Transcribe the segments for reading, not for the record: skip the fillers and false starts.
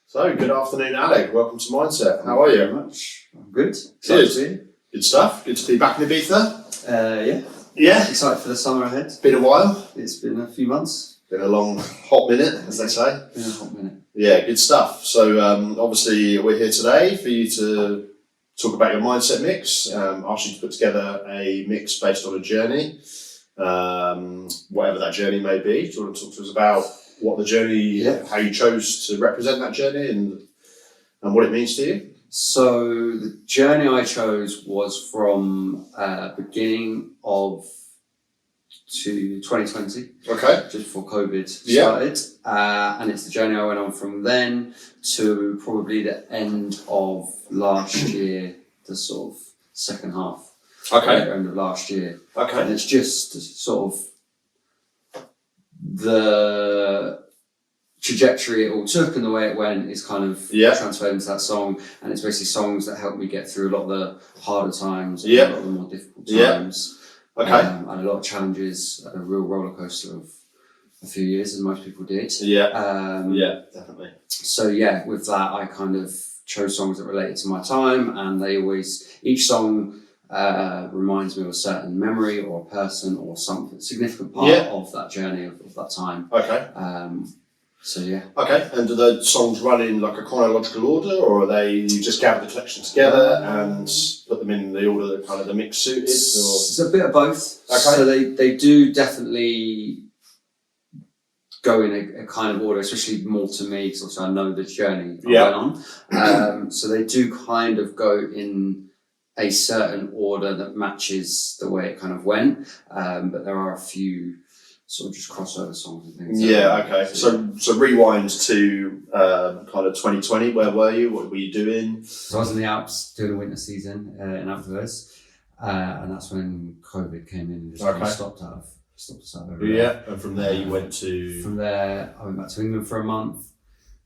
So, good afternoon, Alic. Welcome to Mindset. How are you? Very much. I'm good. Good. Good stuff. Good to be back in Ibiza. Yeah. Yeah. Excited for the summer ahead. Been a while. It's been a few months. Been a long, hot minute, as they say. Been a hot minute. Yeah, good stuff. So, obviously, we're here today for you to talk about your mindset mix. Ask you to put together a mix based on a journey, whatever that journey may be. Do you want to talk to us about what the journey, how you chose to represent that journey and what it means to you? So the journey I chose was from beginning of 2020. Okay. Just before COVID started. And it's the journey I went on from then to probably the end of last year, the sort of second half. Okay. End of last year. Okay. And it's just sort of the trajectory it all took and the way it went is kind of transferred into that song, and it's basically songs that helped me get through a lot of the harder times and a lot of the more difficult times. Okay. And a lot of challenges, a real roller coaster of a few years, as most people did. Yeah, definitely. So with that I kind of chose songs that related to my time, and they always, each song reminds me of a certain memory or a person or something significant part of that journey of that time. Okay. Okay, and do the songs run in like a chronological order, or are they you just gather the collection together and put them in the order that kind of the mix suited? Or? It's a bit of both. Okay. So they do definitely go in a kind of order, especially more to me because also I know the journey I went on. So they do kind of go in a certain order that matches the way it kind of went, but there are a few sort of just crossover songs and things. Okay. So rewind to kind of 2020. Where were you? What were you doing? So I was in the Alps doing a winter season in Alps, and that's when COVID came in and just kind of stopped us out of everywhere. Yeah, and from there you went to... From there I went back to England for a month,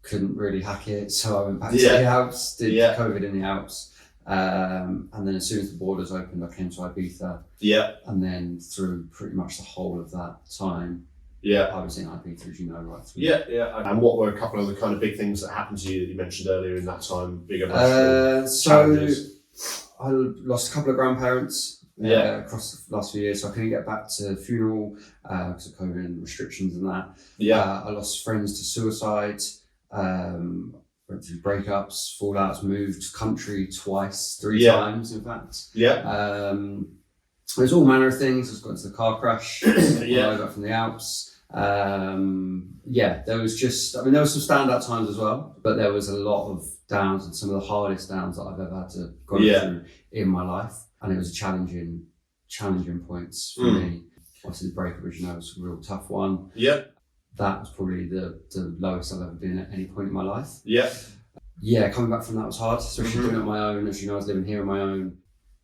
couldn't really hack it, so I went back to the Alps, did COVID in the Alps. And then as soon as the borders opened, I came to Ibiza. Yeah. And then through pretty much the whole of that time, I was in Ibiza, as you know, right through. Yeah. And what were a couple of the kind of big things that happened to you that you mentioned earlier in that time? Big emotional challenges? I lost a couple of grandparents across the last few years, so I couldn't get back to the funeral because of COVID and restrictions and that. I lost friends to suicide. Went through breakups, fallouts, moved country twice, three times in fact. There's all manner of things. I just got into the car crash when I got from the Alps. There was just, there was some standout times as well, but there was a lot of downs and some of the hardest downs that I've ever had to go through in my life. And it was a challenging points for me. Obviously the breakup, as you know, was a real tough one. That was probably the lowest I've ever been at any point in my life. Coming back from that was hard, especially doing it on my own. As you know, I was living here on my own.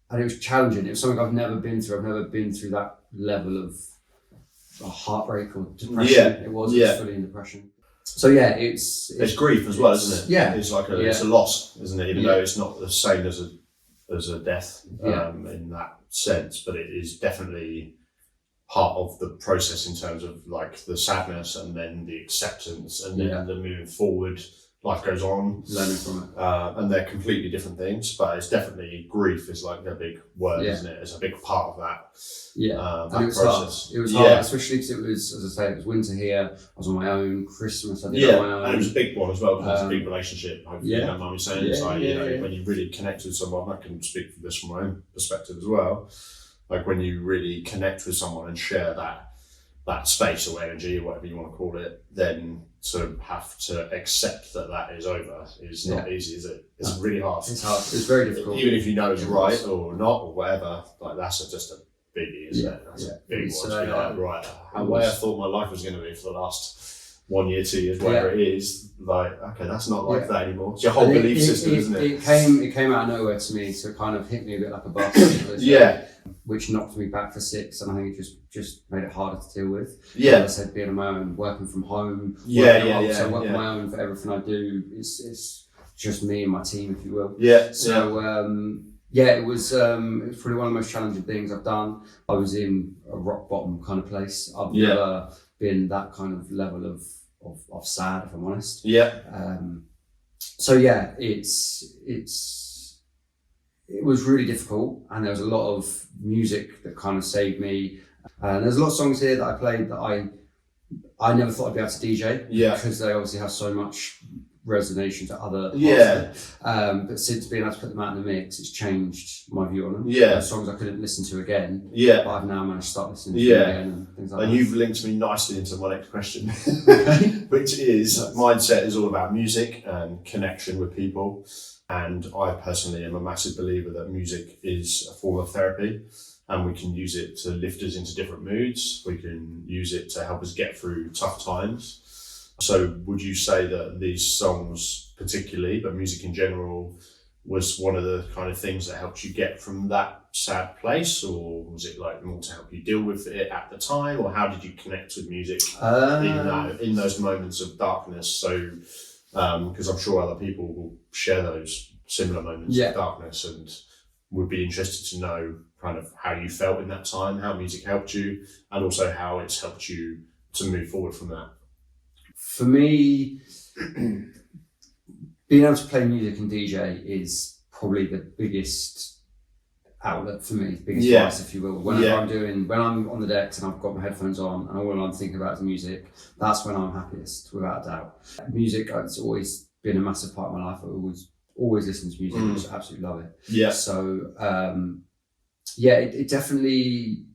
And it was challenging. It was something I've never been through. I've never been through that level of heartbreak or depression. It was fully in depression. So it's grief as well, isn't it? It's like it's a loss, isn't it? Even though it's not the same as a death in that sense, but it is definitely part of the process in terms of like the sadness and then the acceptance and then the moving forward. Life goes on, learning from it, and they're completely different things. But it's definitely grief is like a big word, isn't it? It's a big part of that. And it was process. Hard. It was hard, especially because it was, as I say, it was winter here. I was on my own. Christmas, I did on my own. And it was a big one as well because it's a big relationship. Hopefully, you don't mind me saying it's like when you really connect with someone. I can speak for this from my own perspective as well. Like when you really connect with someone and share that space or energy or whatever you want to call it, then to have to accept that is over is not easy, is it? It's really hard. It's hard. It's very difficult. Even if you know it's right or not or whatever, like that's just a biggie, isn't it? That's a big one to be like, right, the way I thought my life was going to be for the last 1 year, 2 years, whatever it is, like, okay, that's not like that anymore. It's your whole belief system, isn't it? It came out of nowhere to me, so it kind of hit me a bit like a bus. Which knocked me back for 6, and I think it just made it harder to deal with. Like I said, being on my own, working from home. So I work on my own for everything I do. It's just me and my team, if you will. It was probably one of the most challenging things I've done. I was in a rock bottom kind of place. I've never been that kind of level of sad, if I'm honest. So yeah, it was really difficult, and there was a lot of music that kind of saved me. There's a lot of songs here that I played that I never thought I'd be able to DJ, because they obviously have so much resonation to other parts of it. But since being able to put them out in the mix, it's changed my view on them. Those songs I couldn't listen to again, but I've now managed to start listening to them again and things like that. And you've linked me nicely into my next question, which is mindset is all about music and connection with people. And I personally am a massive believer that music is a form of therapy, and we can use it to lift us into different moods. We can use it to help us get through tough times. So would you say that these songs particularly, but music in general, was one of the kind of things that helped you get from that sad place, or was it like more to help you deal with it at the time, or how did you connect with music in those moments of darkness? So, because I'm sure other people will share those similar moments of darkness, and would be interested to know kind of how you felt in that time, how music helped you, and also how it's helped you to move forward from that. For me, being able to play music and DJ is probably the biggest outlet for me, biggest vice, if you will. When I'm on the decks and I've got my headphones on and all I'm thinking about is music, that's when I'm happiest, without a doubt. Music, it's always been a massive part of my life. I always listen to music. I just absolutely love it. So it definitely,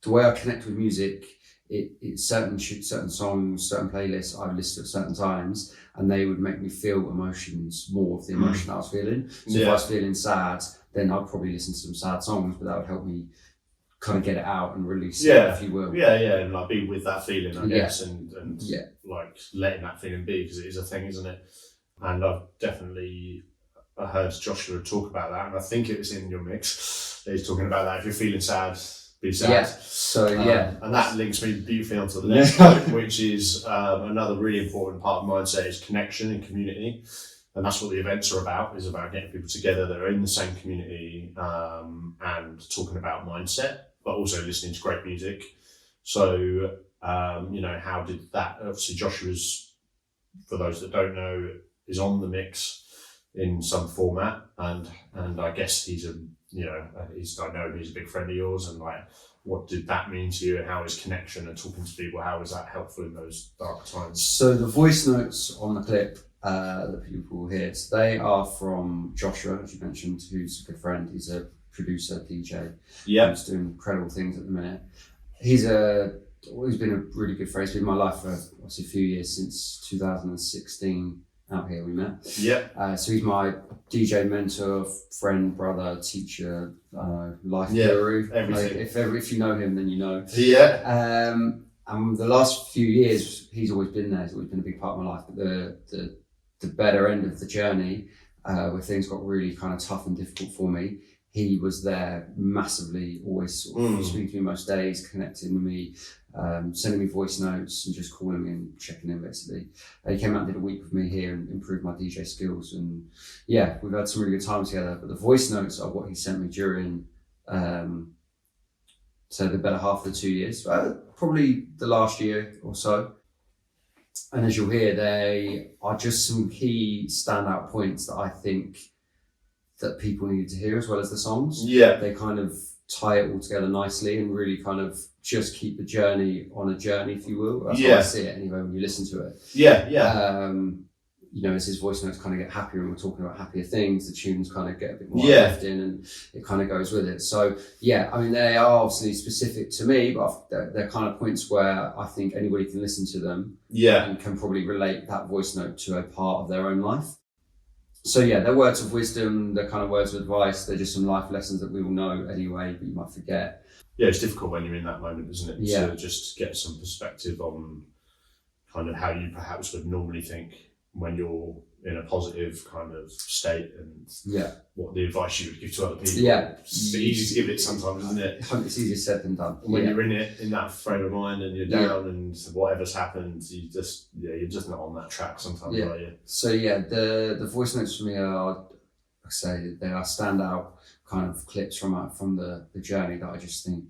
the way I connect with music, it's certain songs, certain playlists I would listen to at certain times, and they would make me feel emotions, more of the emotion I was feeling. So if I was feeling sad, then I'd probably listen to some sad songs, but that would help me kind of get it out and release it, if you will. And like be with that feeling, I guess, and like letting that feeling be, because it is a thing, isn't it? And I've definitely heard Joshua talk about that, and I think it was in your mix. He's talking about that. If you're feeling sad, be sad. And that links me beautifully onto the next point, which is another really important part of mindset is connection and community. And that's what the events are about, is about getting people together that are in the same community and talking about mindset, but also listening to great music. So, how did that, obviously Joshua's, for those that don't know, is on the mix in some format, and I guess I know he's a big friend of yours, and like, what did that mean to you, and how is connection and talking to people, how is that helpful in those dark times? So the voice notes on the clip that people will hear, so they are from Joshua, as you mentioned, who's a good friend. He's a producer, DJ. He's doing incredible things at the minute. He's been a really good friend. He's been in my life for obviously a few years, since 2016. Out here we met. So he's my DJ mentor, friend, brother, teacher, life guru. Everything. Like, if you know him, then you know. And the last few years, he's always been there. He's always been a big part of my life. But the better end of the journey, where things got really kind of tough and difficult for me, he was there massively, always sort of speaking to me most days, connecting with me, sending me voice notes and just calling me and checking in, basically. He came out and did a week with me here and improved my DJ skills. And we've had some really good time together. But the voice notes are what he sent me during so the better half of the 2 years, probably the last year or so. And as you'll hear, they are just some key standout points that I think that people needed to hear, as well as the songs. They kind of tie it all together nicely and really kind of just keep the journey on a journey, if you will. That's how I see it anyway when you listen to it. As his voice notes kind of get happier and we're talking about happier things, the tunes kind of get a bit more uplifting and it kind of goes with it. So they are obviously specific to me, but they're kind of points where I think anybody can listen to them and can probably relate that voice note to a part of their own life. So they're words of wisdom, they're kind of words of advice, they're just some life lessons that we all know anyway, but you might forget. It's difficult when you're in that moment, isn't it? To just get some perspective on kind of how you perhaps would normally think when you're in a positive kind of state, and what the advice you would give to other people. It's easy to give it sometimes, isn't it? It's easier said than done. When you're in it, in that frame of mind, and you're down, and whatever's happened, you're just not on that track sometimes, are you? So the voice notes for me are, like I say, they are standout kind of clips from the journey that I just think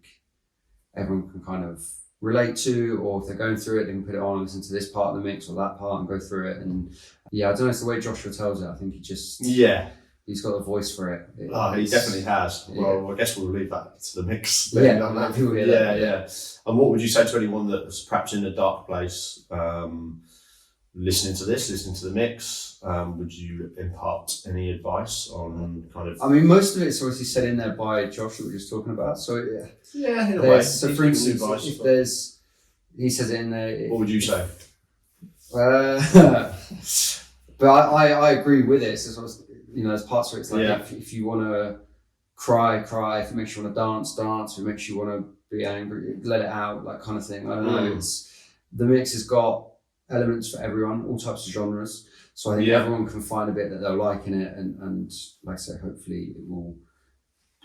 everyone can kind of relate to, or if they're going through it, they can put it on and listen to this part of the mix or that part and go through it. And Yeah, I don't know, it's the way Joshua tells it. I think he's got a voice for it. He definitely has. Well, I guess we'll leave that to the mix. Yeah. And what would you say to anyone that's perhaps in a dark place, listening to the mix? Would you impart any advice on kind of? I mean, most of it's obviously said in there by Josh that we were just talking about. So yeah, in a way. So for instance, if there's, he says it in there. What would you say? But I agree with it. So sort of, there's parts where it's like if you want to cry. If it makes you want to dance. If it makes you want to be angry, let it out, that kind of thing. I don't know. The mix has got elements for everyone, all types of genres. So I think everyone can find a bit that they'll like in it, and like I say, hopefully it will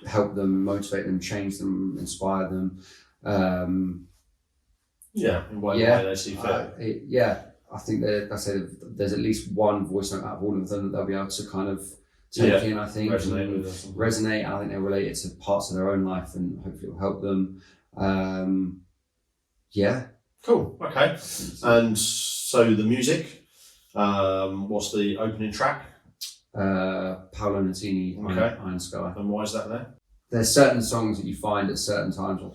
help them, motivate them, change them, inspire them. In whatever way they see fit. I think that, like I said, there's at least one voice note out of all of them that they'll be able to kind of take in, I think, resonate. I think they'll relate it to parts of their own life, and hopefully it will help them. Cool. Okay. And so the music, what's the opening track? Paolo Nutini, Iron Sky. And why is that there? There's certain songs that you find at certain times, or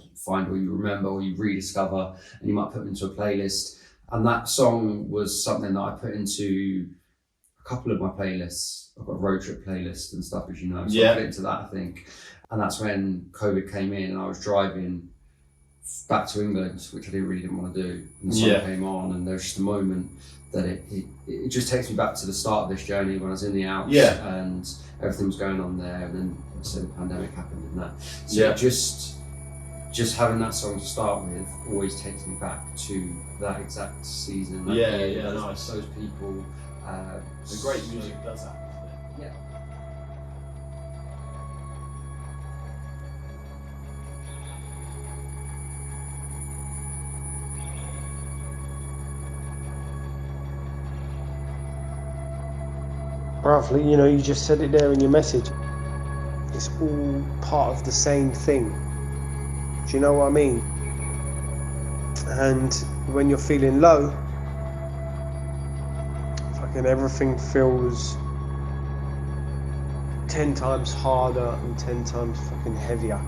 you remember, or you rediscover, and you might put them into a playlist. And that song was something that I put into a couple of my playlists. I've got a road trip playlist and stuff, as you know. So I put it into that, I think. And that's when COVID came in, and I was driving back to England, which I didn't want to do. And the song came on, and there's just a moment that it just takes me back to the start of this journey when I was in the Alps and everything was going on there, and then so the pandemic happened and that. So just having that song to start with always takes me back to that exact season. Nice. Those people. The great music does that. Yeah. Roughly, you just said it there in your message. It's all part of the same thing. Do you know what I mean? And when you're feeling low, fucking everything feels 10 times harder and 10 times fucking heavier.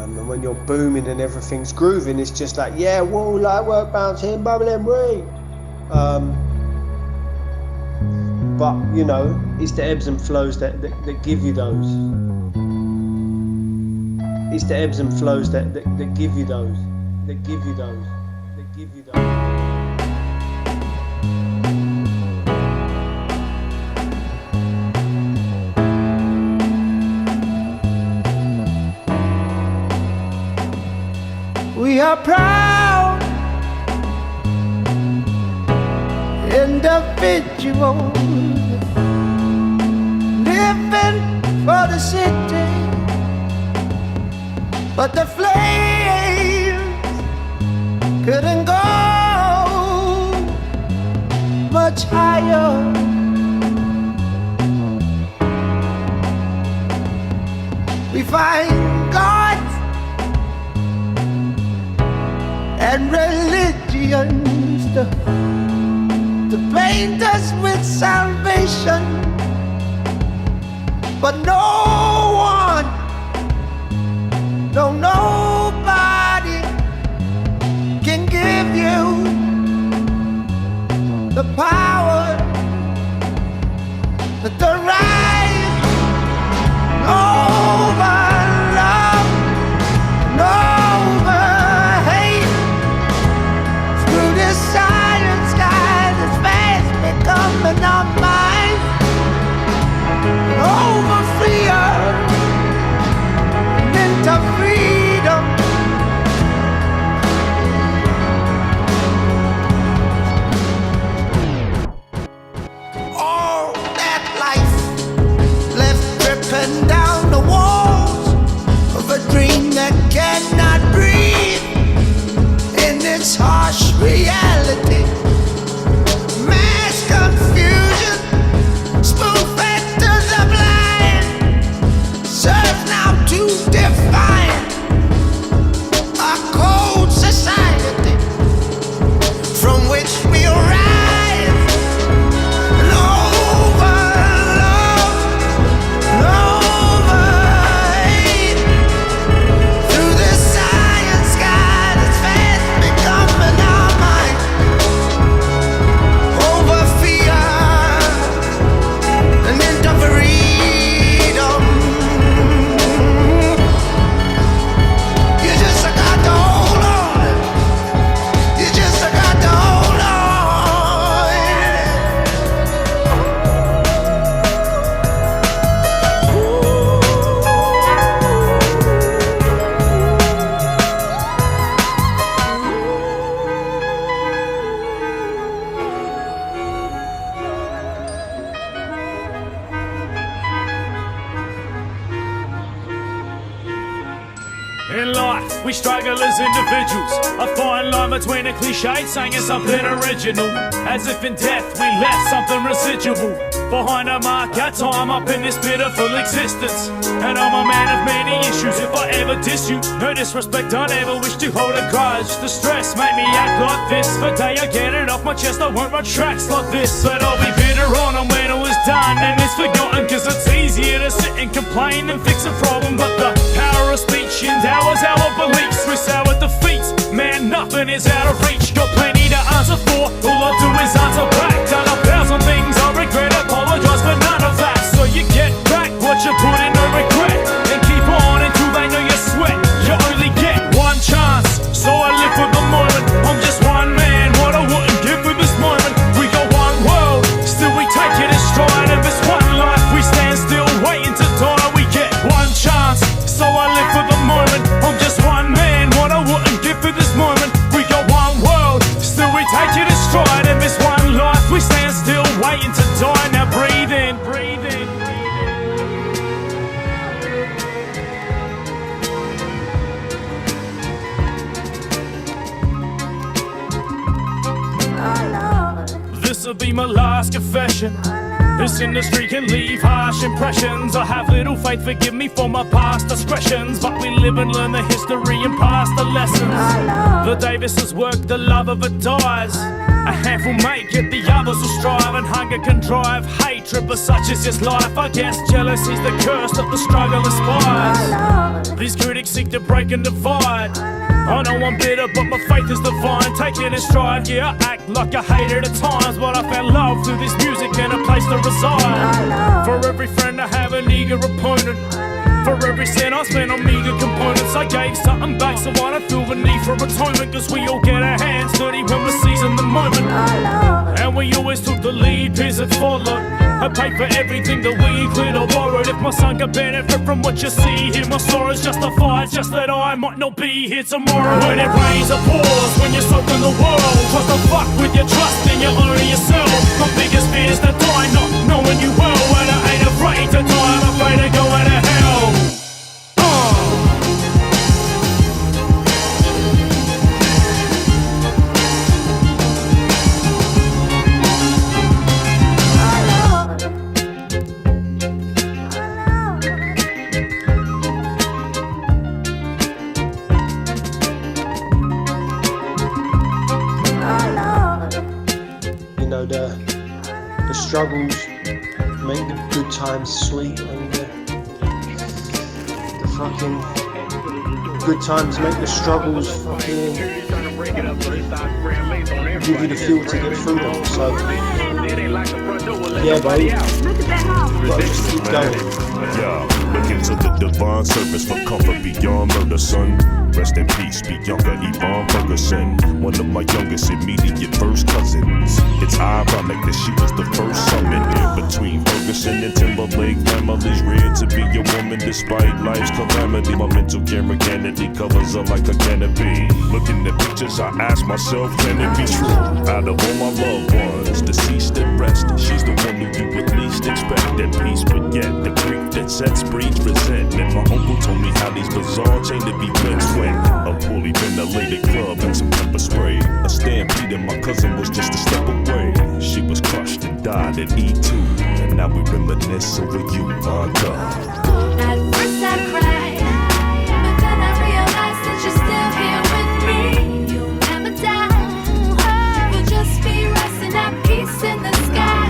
And when you're booming and everything's grooving, it's just like, whoa, light work, bouncing, bubbling, way. But it's the ebbs and flows that give you those. It's the ebbs and flows that give you those. That give you those. That give you those. We are proud individuals living for the city, but the flames couldn't go much higher. We find God and religions to paint us with salvation, but nobody can give you the power to rise over love, over hate, through this silent sky that's fast becoming our minds, over fear and into freedom. All that life in life, we struggle as individuals. A fine line between a cliche saying it's something original. As if in death we left something residual behind a mark our time up in this pitiful existence. And I'm a man of many issues. If I ever diss you, no disrespect, I never wish to hold a grudge. The stress made me act like this. The day I get it off my chest, I won't run tracks like this. But I'll be bitter on them when it was done and it's forgotten, cause it's easier to sit and complain than fix a problem. But the power of speech endowers our beliefs with sour defeats. Man, nothing is out of reach. Got plenty to answer for, all I do is answer back. Done 1,000 things I regret, apologise for none of that. So you get back what you put in, no regret, and keep on until they know you sweat. You only get one chance, so I live for the moment. I'm just one man, what I wouldn't give for this moment. We got one world, still we take it in stride. If it's one life, we stand still waiting to die. We get one chance, so I live for the moment. I'm just one man, what I wouldn't give for this moment. We got one world, still we take it in stride. If it's one life, we stand still waiting to die. Now breathe in, breathe in. This'll be my last confession. This industry can leave harsh impressions. I have little faith, forgive me for my past discretions, but we live and learn the history and pass the lessons. The Davises work, the love of it dies. A handful make it, the others will strive, and hunger can drive hatred, but such is just life. I guess jealousy's the curse that the struggle aspires. These critics seek to break and divide. I know I'm bitter, but my faith is divine. Take it in stride, yeah, I act like I hate it at times, but I found love through this music and a place to reside. For every friend I have an eager opponent. For every cent I spent on meager components, I gave something back, so I don't feel the need for atonement. Cause we all get our hands dirty when we're seizing the moment. And we always took the lead, peers that followed. I paid for everything that we cleared or borrowed. If my son could benefit from what you see here, my sorrow's justified, just that I might not be here tomorrow. When it rains or pours, when you're soaked in the world, trust the fuck with your trust in your own yourself. My biggest fear is to die not knowing you well. When I ain't afraid to die, I'm afraid of going to hell. The struggles make the good times sweet, and the fucking good times make the struggles fucking give you the fuel to get through them. So yeah, babe, gotta just keep going. Yeah, look into the divine service for comfort beyond murder, son. Rest in peace, Bianca Yvonne Ferguson, one of my youngest immediate first cousins. It's ironic that she was the first summoned in between Ferguson and Timberlake families, reared to be a woman despite life's calamity. My mental camera candidly covers her like a canopy. Looking at pictures, I ask myself, can it be true? Out of all my loved ones, deceased at rest, she's the one who you at least expect at peace. But yet, the grief that sets breeds resentment. My uncle told me how these bizarre chain to be events went. A poorly ventilated club and some pepper spray. A stampede and my cousin was just a step away. She was crushed and died at E2, and now we reminisce over you, my God. At first I cried, but then I realized that you're still here with me. You'll never die, you'll just be resting at peace in the sky.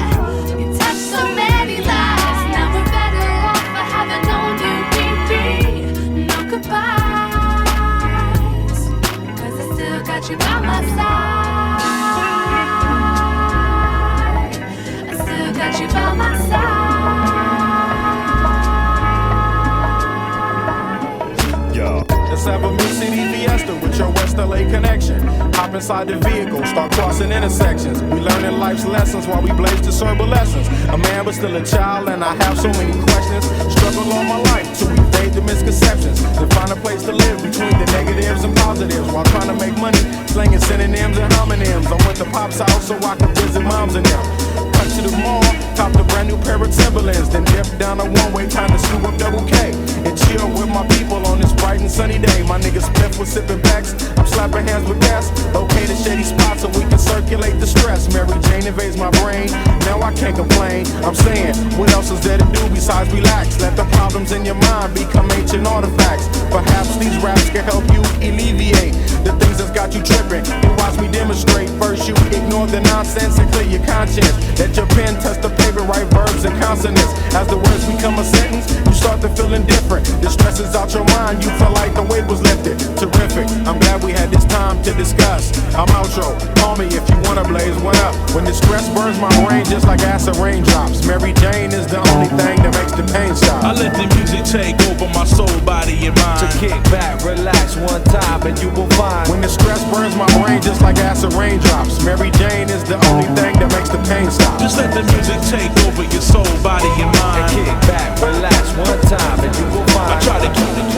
You touched so many lives, now we're better off for having known you, baby. No goodbyes, cause I still got you by my side. I still got you by my side. Let's have a mid-city fiesta with your West LA connection. Hop inside the vehicle, start crossing intersections. We learning life's lessons while we blaze the server lessons. A man but still a child, and I have so many questions. Struggle all my life to evade the misconceptions. To find a place to live between the negatives and positives while trying to make money, slinging synonyms and homonyms. I went to Pop's house so I could visit moms and them. Cut to the mall, copped a brand new pair of Timberlands, then dipped down a one-way, time to scoop up double K and chill with my people on this bright and sunny day. My niggas spliff with sipping backs. I'm slapping hands with gas. Located shady spots so we can circulate the stress. Mary Jane invades my brain. Now I can't complain. I'm saying, what else is there to do besides relax? Let the problems in your mind become ancient artifacts. Perhaps these raps can help you alleviate the things that's got you tripping. And watch me demonstrate. First you ignore the nonsense and clear your conscience. Let your pen touch the paper, write verbs and consonants. As the words become a sentence, you start to feel indifferent. The stress is out your mind, you feel like the weight was lifted. Terrific, I'm glad we had this time to discuss. I'm outro, call me if you wanna blaze one up. When the stress burns my brain just like acid raindrops. Mary Jane is the only thing that makes the pain stop. I let the music take over my soul, body, and mind. So kick back, relax one time, and you will find. When the stress burns my brain just like acid raindrops. Mary Jane is the only thing that makes the pain stop. Just let the music take over your soul, body, and mind. And kick back, relax one time, and you will find. I try to keep it.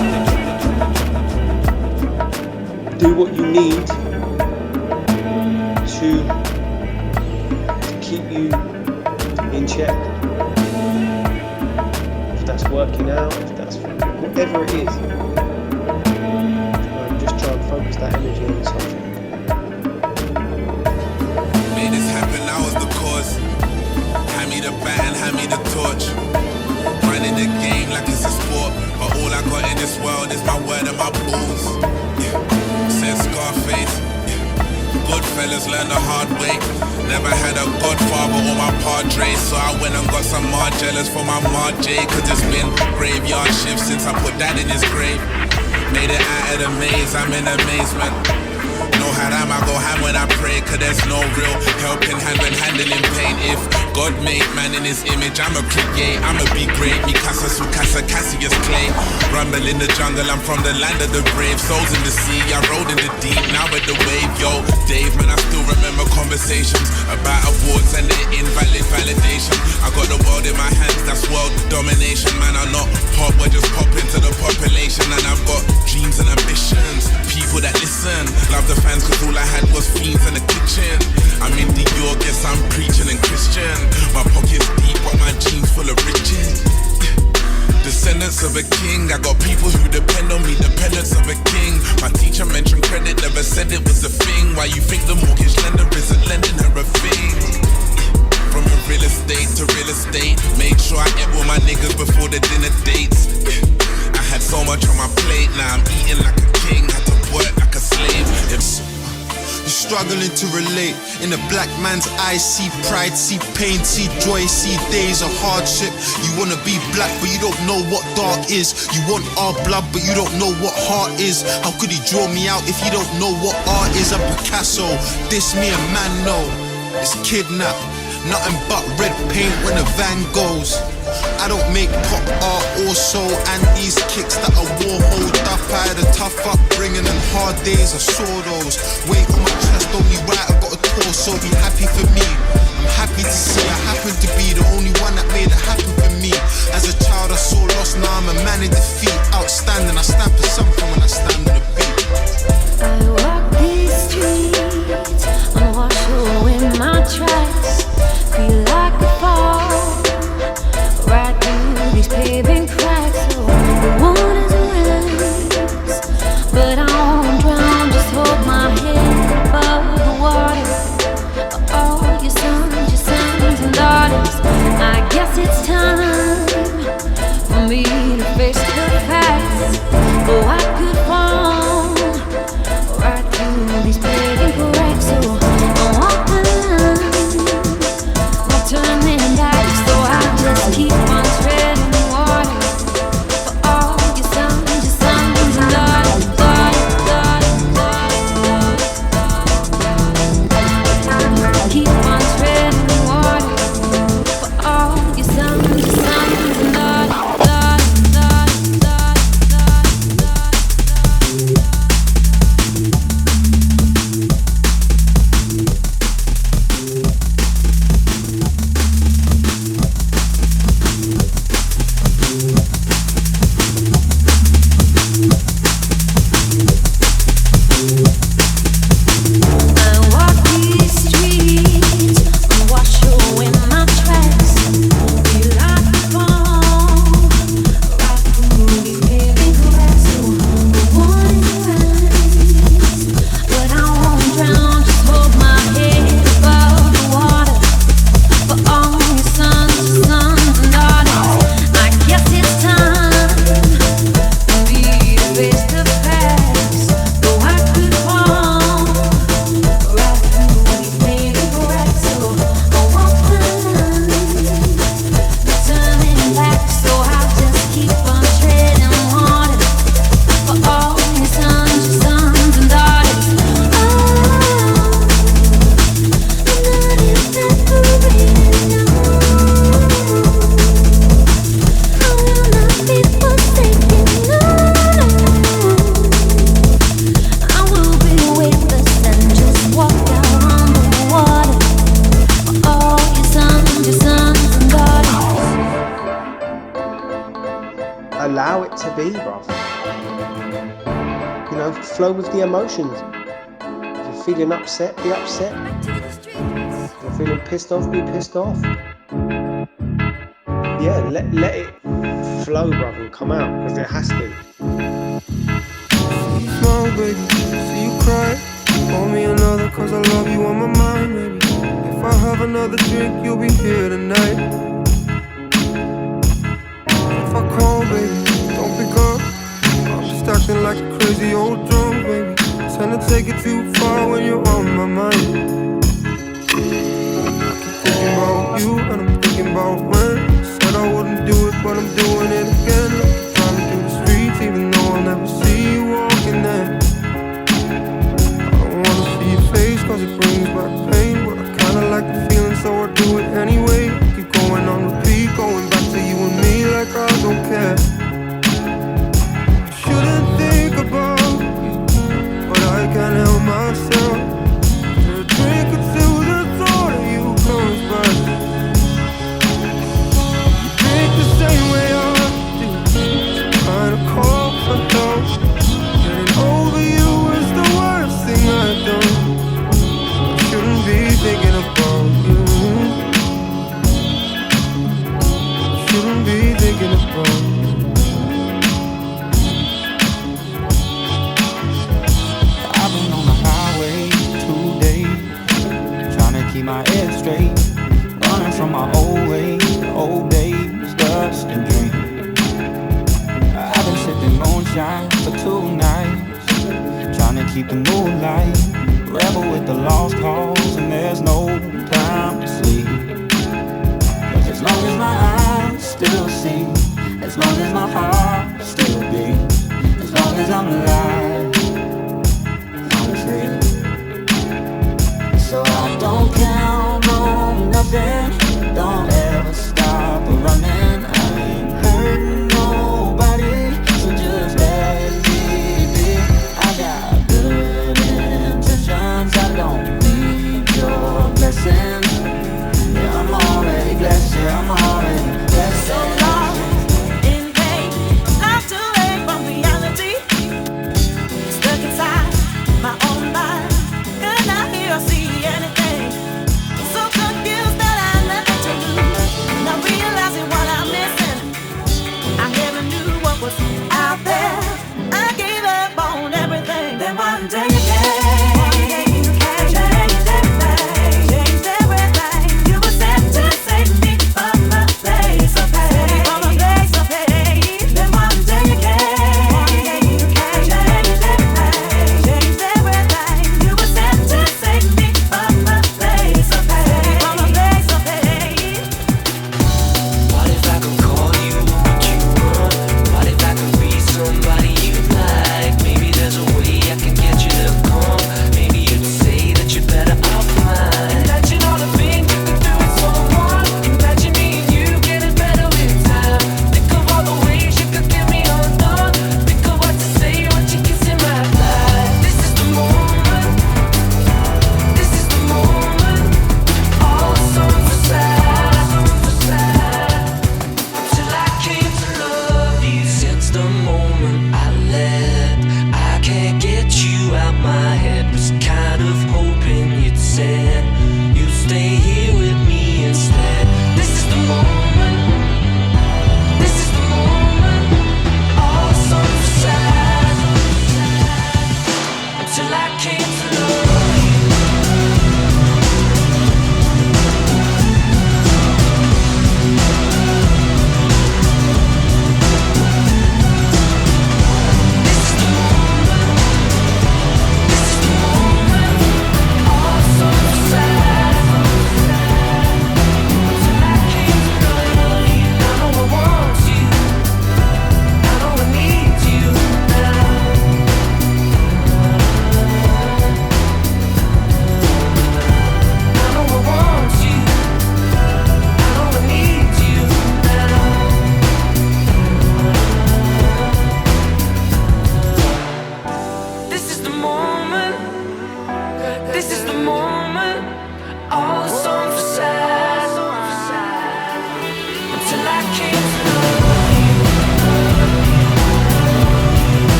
Do what you need to keep you in check. If that's working out, if that's whatever it is, just try and focus that energy on something. Made this happen, I was the cause. Hand me the bat and hand me the torch. Running the game like it's a sport, but all I got in this world is my word and my balls. Said Scarface. Good fellas learn the hard way. Never had a godfather or my padre, so I went and got some more jealous for my Marj. Cause it's been graveyard shift since I put that in his grave. Made it out of the maze, I'm in amazement. No haram, I go ham when I pray, cause there's no real helping hand when handling pain. If God made man in his image, I'ma create, I'ma be great. Mi casa su casa, Cassius Clay. Rumble in the jungle, I'm from the land of the brave. Souls in the sea, I rode in the deep, now with the wave. Yo, Dave, man, I still remember conversations about awards and the invalid validation. I got the world in my hands, that's world domination. Man, I'm not pop, we're just pop into the population. And I've got dreams and ambitions, people that listen. Love the fans cause all I had was fiends in the kitchen. I'm in Dior, guess I'm preaching and Christian. My pocket's deep, but my jeans full of riches. Descendants of a king, I got people who depend on me, dependents of a king. My teacher mentioned credit, never said it was a thing. Why you think the mortgage lender isn't lending her a thing? From a real estate to real estate, made sure I ate with my niggas before the dinner dates. I had so much on my plate, now I'm eating like a king, had to work like a slave. You're struggling to relate. In a black man's eyes, see pride, see pain, see joy, see days of hardship. You wanna be black, but you don't know what dark is. You want our blood, but you don't know what heart is. How could he draw me out if you don't know what art is? I'm Picasso, this me a man know. It's kidnap, nothing but red paint when the van goes. I don't make pop art also, and these kicks that I wore hold up. I had a tough upbringing and hard days, I saw those. Weight on my chest, only right, I got a torso. Be happy for me, I'm happy to see I happen to be the only one that made it happen for me. As a child I saw lost, now I'm a man in defeat. Outstanding, I stand for something when I stand on the beat. I walk these streets, unwashed in my tracks. Feel like a fall right through these paving cracks. Oh, the water's wet, but I won't drown. Just hold my head above the water. Oh, your sons and daughters. I guess it's time for me to face the facts. Oh, I could fall right through these paving cracks. So I'm walking, no turning back. So I just keep on treading water for all your sons and daughters. I keep on treading water for all your sons and daughters. allow it to be, bruv. You know, flow with the emotions. If you're feeling upset, be upset. If you're feeling pissed off, be pissed off. Yeah, let it flow, bruv, and come out, because it has to. Smile, baby, see you cry. Call me another, cause I love you on my mind, baby. If I have another drink, you'll be here tonight. If I call, baby, don't pick up. I'm just acting like a crazy old drunk, baby. Trying to take it too far when you're on my mind. I keep thinking about you, and I'm thinking about when said I wouldn't do it, but I'm doing it again. I'm driving through the streets, even though I'll never see you walking there. Cause it brings back pain, but I kinda like the feeling, so I do it anyway. Keep going on repeat, going back to you and me like I don't care. Shouldn't think about you, but I can't help myself. A drink or two, the thought of you comes back. You drink the same way I do, trying to call for help. Getting over you is the worst thing I've done. Shouldn't be thinking about you. Shouldn't be thinking about you. I've been on the highway 2 days, trying to keep my head straight, running from my old ways, old days, dust and dreams. I've been sipping moonshine for 2 nights, trying to keep the moonlight. Rebel with the lost cause, and there's no time to sleep. But as long as my eyes still see, as long as my heart still beats, as long as I'm alive, I'm free. So I don't count on nothing, don't ever stop running. I ain't hurting nobody, so just let me be. I got good intentions, I don't need your blessings. Yeah, I'm already blessed, yeah, I'm already blessed. So long in pain, locked away from reality, stuck inside my own mind, and I hear or see anything. So confused that I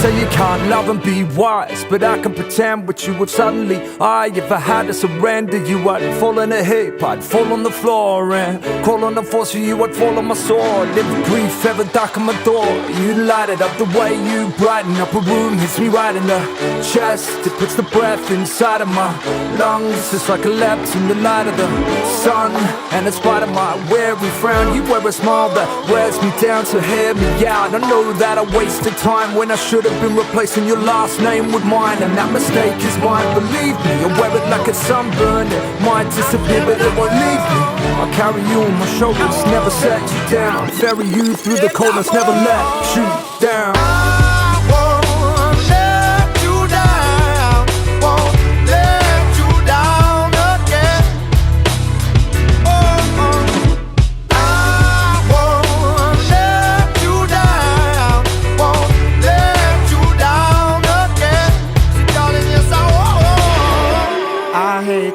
say you can't love and be wise, but I can pretend with you if suddenly if I had to surrender you, I'd fall in a heap, I'd fall on the floor and call on the force for you, I'd fall on my sword. If grief ever darken my door, you light it up the way you brighten up a room, hits me right in the chest, it puts the breath inside of my lungs. It's like a lapse in the light of the sun, and in spite of my weary frown, you wear a smile that wears me down, so hear me out. I know that I wasted time when I should have been replacing your last name with mine, and that mistake is mine, believe me. I wear it like a sunburn, it might disappear but it won't leave me. I'll carry you on my shoulders, never set you down, ferry you through the coldness, never let you down.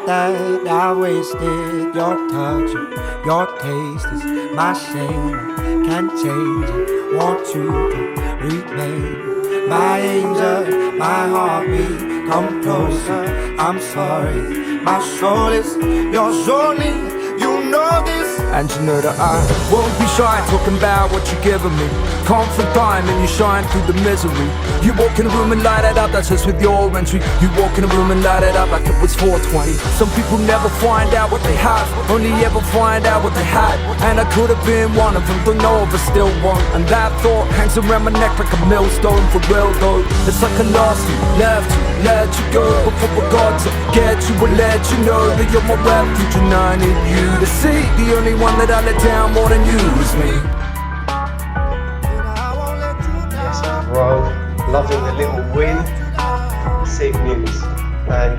That I wasted your touch, your taste is my shame. Can't change it, want you to remain my angel, my heartbeat. Come closer, I'm sorry. My soul is yours only, you know this. And you know that I won't be shy talking about what you're giving me. Conflict time and you shine through the misery. You walk in a room and light it up, that's just with your entry. You walk in a room and light it up like it was 420. Some people never find out what they have, only ever find out what they had. And I could have been one of them, don't know if I still won't. And that thought hangs around my neck like a millstone, for real though. It's like I lost you, left you, let you go before I got to get you and let you know that you're my refuge and I need you to see. The only one that I let down more than you is me. Yes, bro, loving the little win this evening, and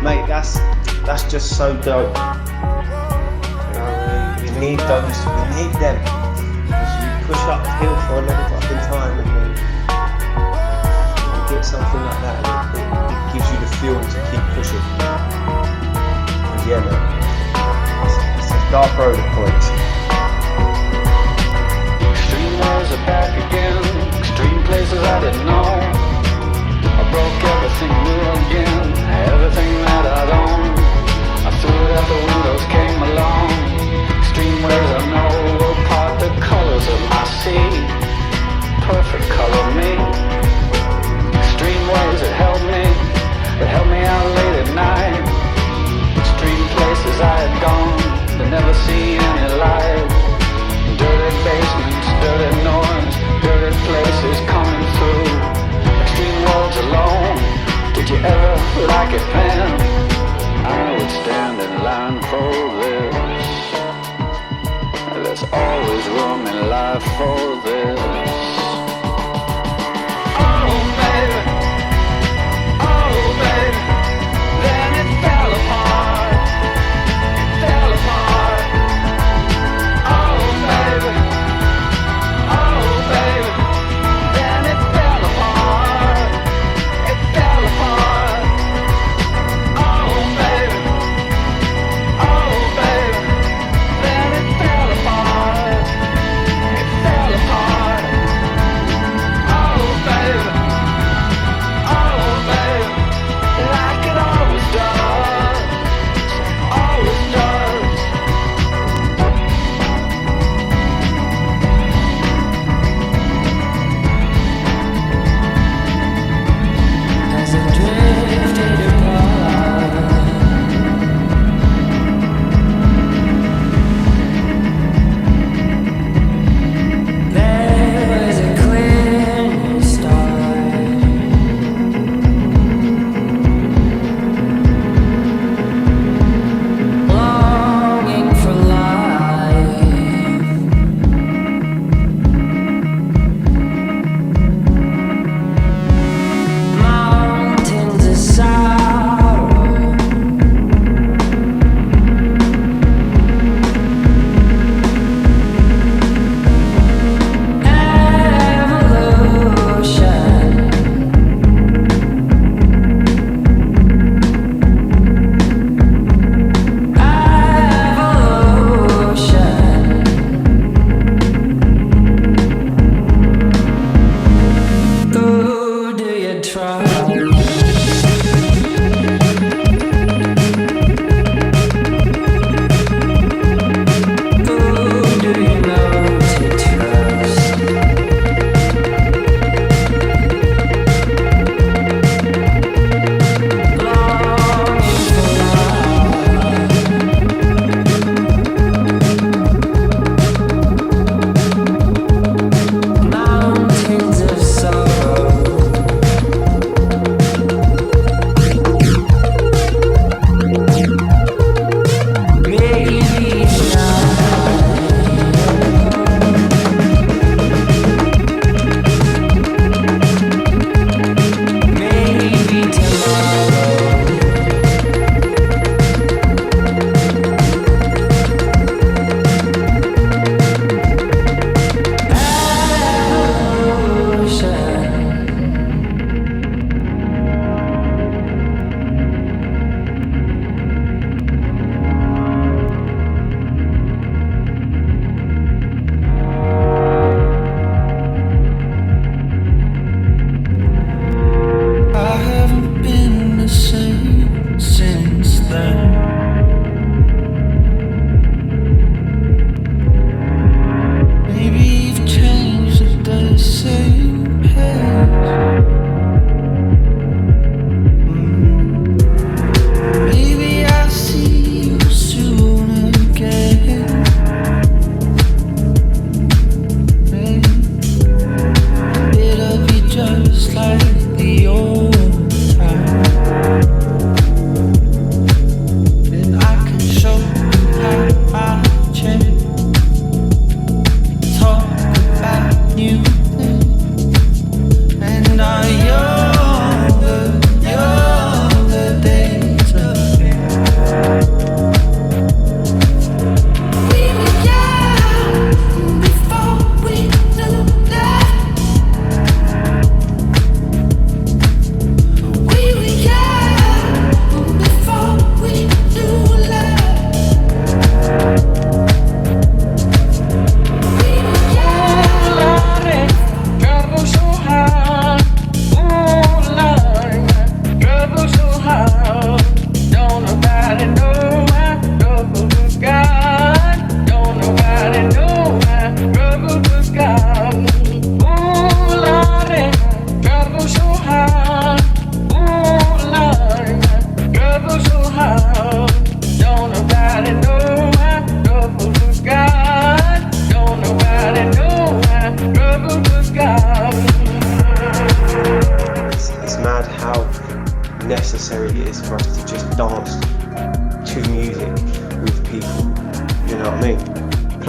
mate, that's just so dope. You know, we need those, we need them. Because you push uphill for a long fucking time, and then you get something like that, and it gives you the fuel to keep pushing. And yeah, man, it's a dark road at points. Extreme ways are back again, extreme places I didn't know. I broke everything new again, everything that I'd owned. I threw it out the windows, came along. Extreme ways I know will part the colors of my sea. Perfect color me. Extreme ways that held me out late at night. Extreme places I had gone to never see any light. Dirty basements, dirty noise, dirty places coming through. Extreme roads alone, did you ever like it, man? I would stand in line for this. There's always room in life for this. Oh baby, then it fell apart. It fell apart. Oh baby, then it fell apart. It fell apart. Oh baby, then it fell apart. It fell apart.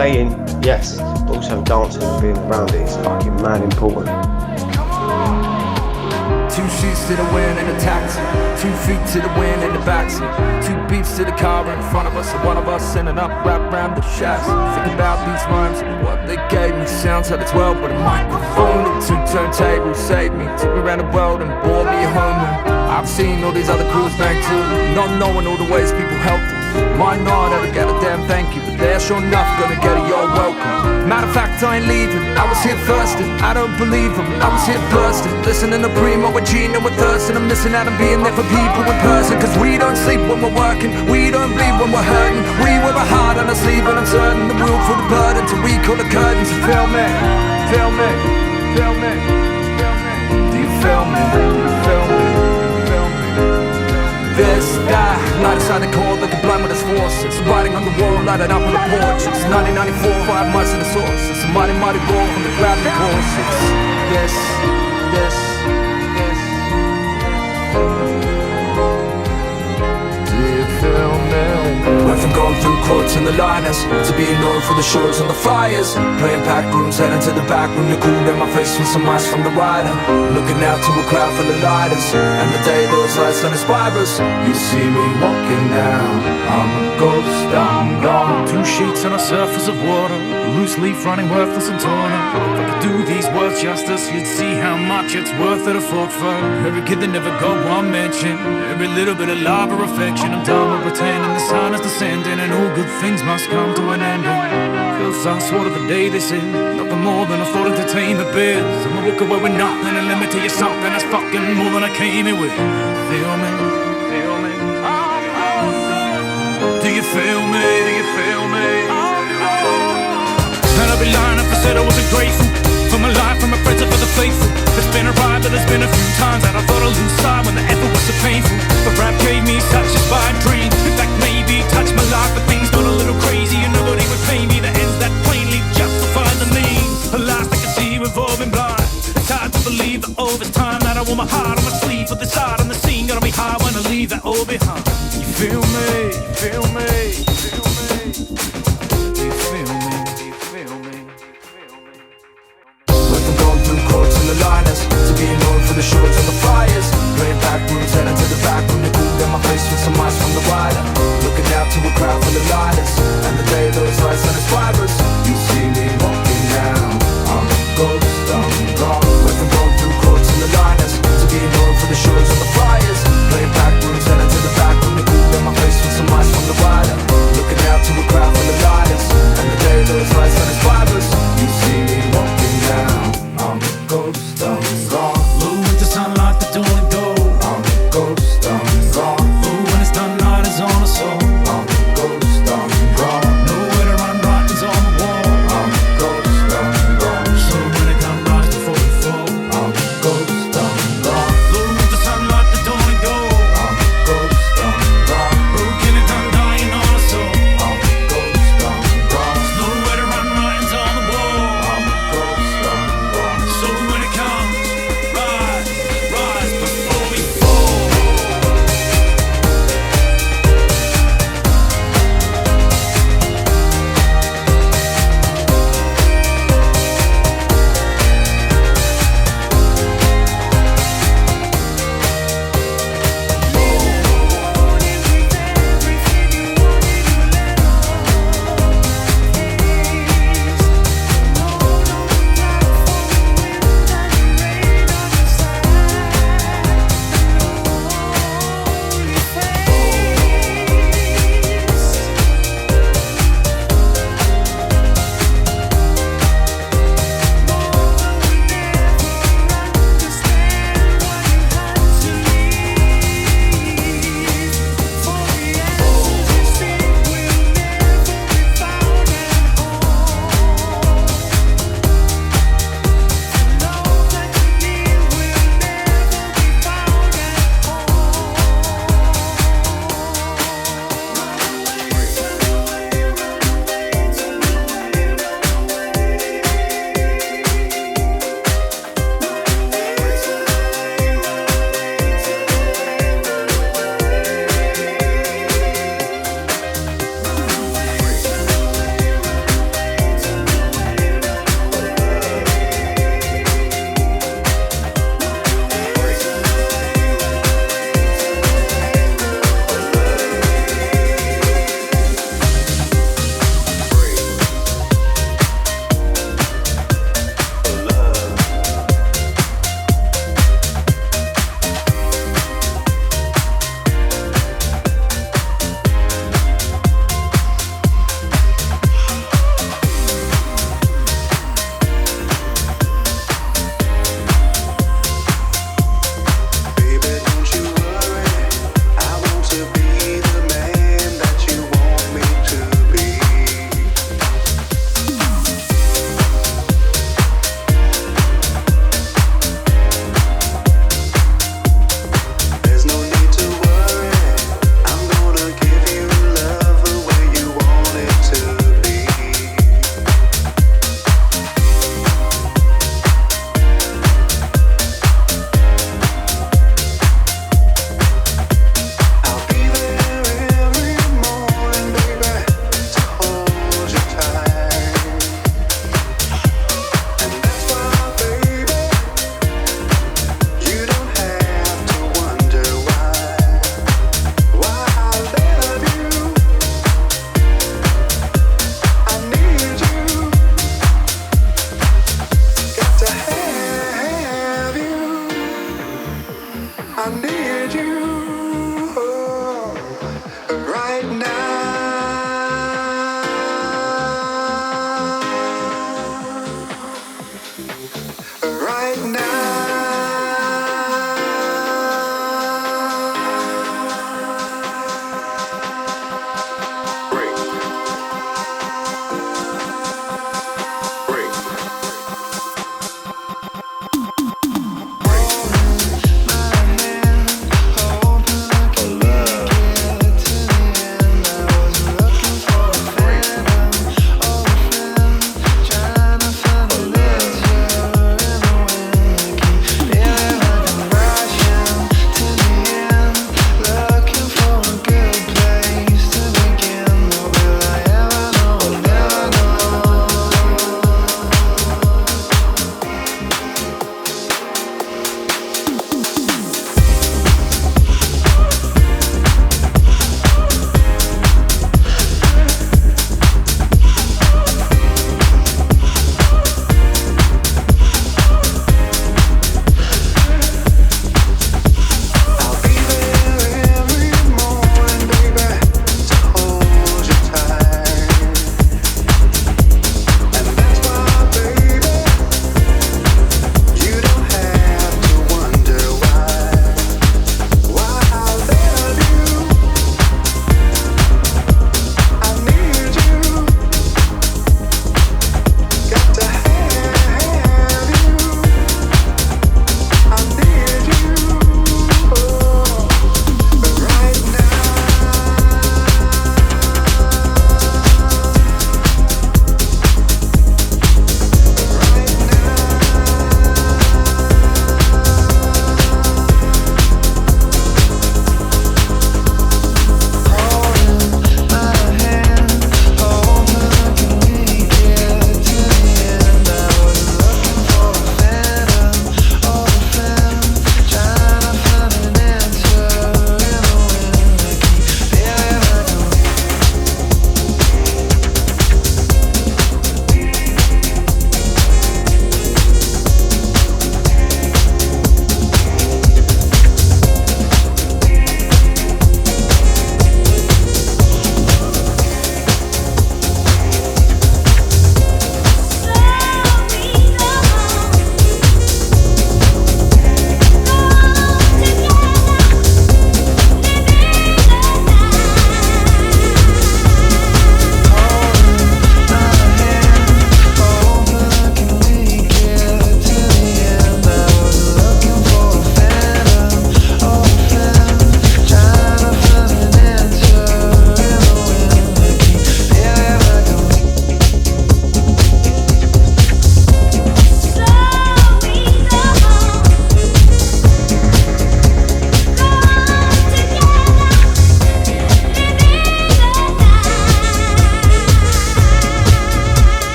playing, yes, but also dancing and being around it is fucking mad important. 2 sheets to the wind in a taxi, 2 feet to the wind in the backseat, 2 beats to the car in front of us, and one of us sending up rap round the shacks. Think about these rhymes and what they gave me. Sounds like a 12 with a microphone and 2 turntables saved me. Took me around the world and brought me home. I've seen all these other crews bang too, not knowing all the ways people help them. Might not ever get a damn thank you, but they're sure enough gonna get a you're welcome. Matter of fact, I ain't leaving, I was here first and I don't believe them. I was here bursting, listening to Primo with Gino with Thurston. I'm missing out on being there for people in person, cause we don't sleep when we're working, we don't bleed when we're hurting. We wear a heart on our sleeve and I'm certain the we'll for the burden till we call the curtains. And feel me, feel me, feel me, feel me. Do you feel me? Do you feel me? This, that, night inside the cold like a blind with his forces. Riding on the wall, lighting up on the porch. It's 1994, 5 months in the source. It's a mighty, mighty roll from the gravity courses. This. Do you feel me? Went from going through quotes and the liners to being known for the shows and the flyers. Playing packed rooms, heading to the back room. The cool in my face with some ice from the rider. Looking out to a crowd full of lighters. And the day those lights don't inspire us. You see me walking now, I'm a ghost, I'm gone. 2 sheets on a surface of water, loose leaf running worthless and torn up. If I could do these words justice, you'd see how much it's worth it to fought for. Every kid that never got one mention, every little bit of love or affection. I'm done with pretending the sun is descending and all good things must come to an end. Cause I swore to the day they said nothing more than a thought entertain the beers. I'ma walk away with nothing and let me tell you something that's fucking more than I came here with. Feel me? Feel me? Do you feel me? Do you feel me? And I'd be lying if I said I wasn't grateful for my life, for my friends and for the faithful. It's been a ride, but there's been a few times that I thought I'd lose sight when the effort was so painful. But rap gave me such a inspired dream. In fact, maybe touched my life, but things got a little crazy and nobody would pay me. The ends that plainly justify the means. At last I can see we've all been blind. It's hard to believe that all this time that I wore my heart on my sleeve. But this art on the scene gonna be hard when I leave that all behind. You feel me? You feel me? You feel me? Do you feel me? Do you feel me? Went from going through quotes and the liners to being known for the shows and the flyers. Playing back rooms, heading to the back room. The cool in my face with some ice from the rider. Looking out to a crowd full of lighters. And the day those lights don't inspire us. You see me walking now, I'm a ghost, I'm gone. Went from going through quotes and the liners to being known for the shows and the flyers. Playing back rooms, heading to the back room. The cool in my face with some ice from the rider. Looking out to a crowd full of lighters. And the day those lights don't inspire us. You see me walking now, I'm a ghost, I'm gone. Blue with the sunlight, the dawn and gold. I'm a ghost, I'm gone. Ooh, when it's done,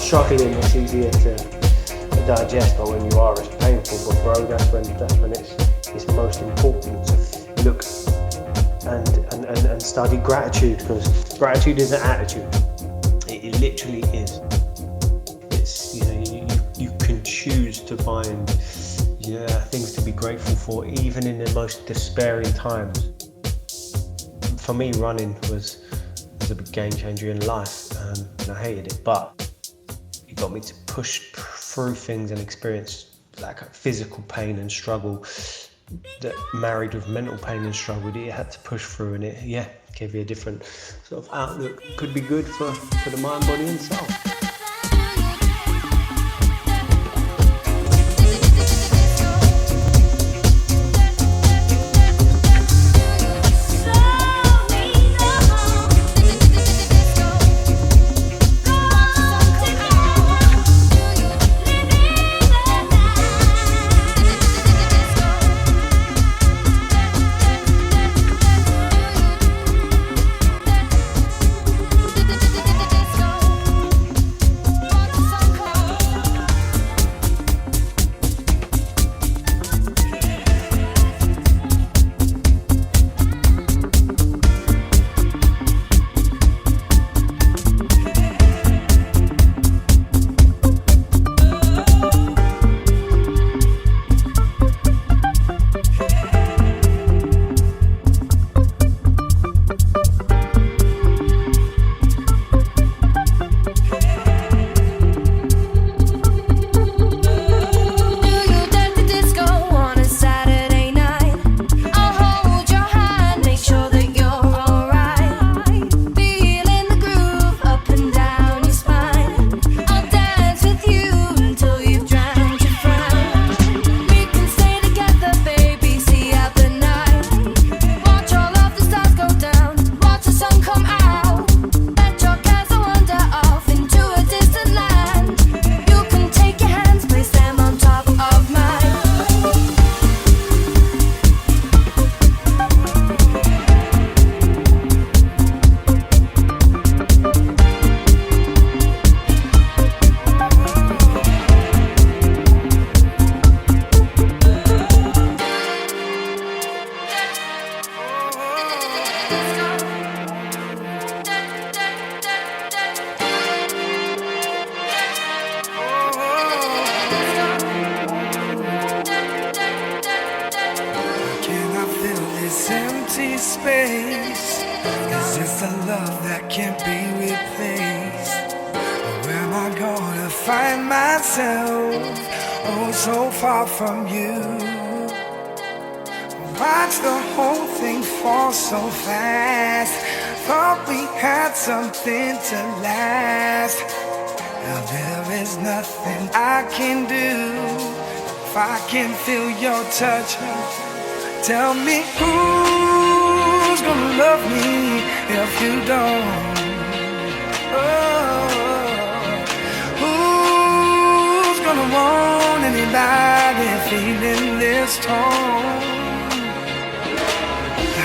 struggling, it's easier to digest, but when you are, it's painful. But bro, that's when it's most important to look and study gratitude, because gratitude is an attitude. It literally is. It's, you know, you can choose to find things to be grateful for, even in the most despairing times. For me, running was a big game changer in life, and I hated it, but it got me to push through things and experience like physical pain and struggle that married with mental pain and struggle that you had to push through, and it gave you a different sort of outlook. Could be good for the mind, body and soul. Space, 'cause it's a love that can't be replaced. Where am I gonna find myself? Oh, so far from you. Watch the whole thing fall so fast. Thought we had something to last. Now there is nothing I can do. If I can feel your touch, tell me who's gonna love me if you don't? Oh, who's gonna want anybody feeling this tone?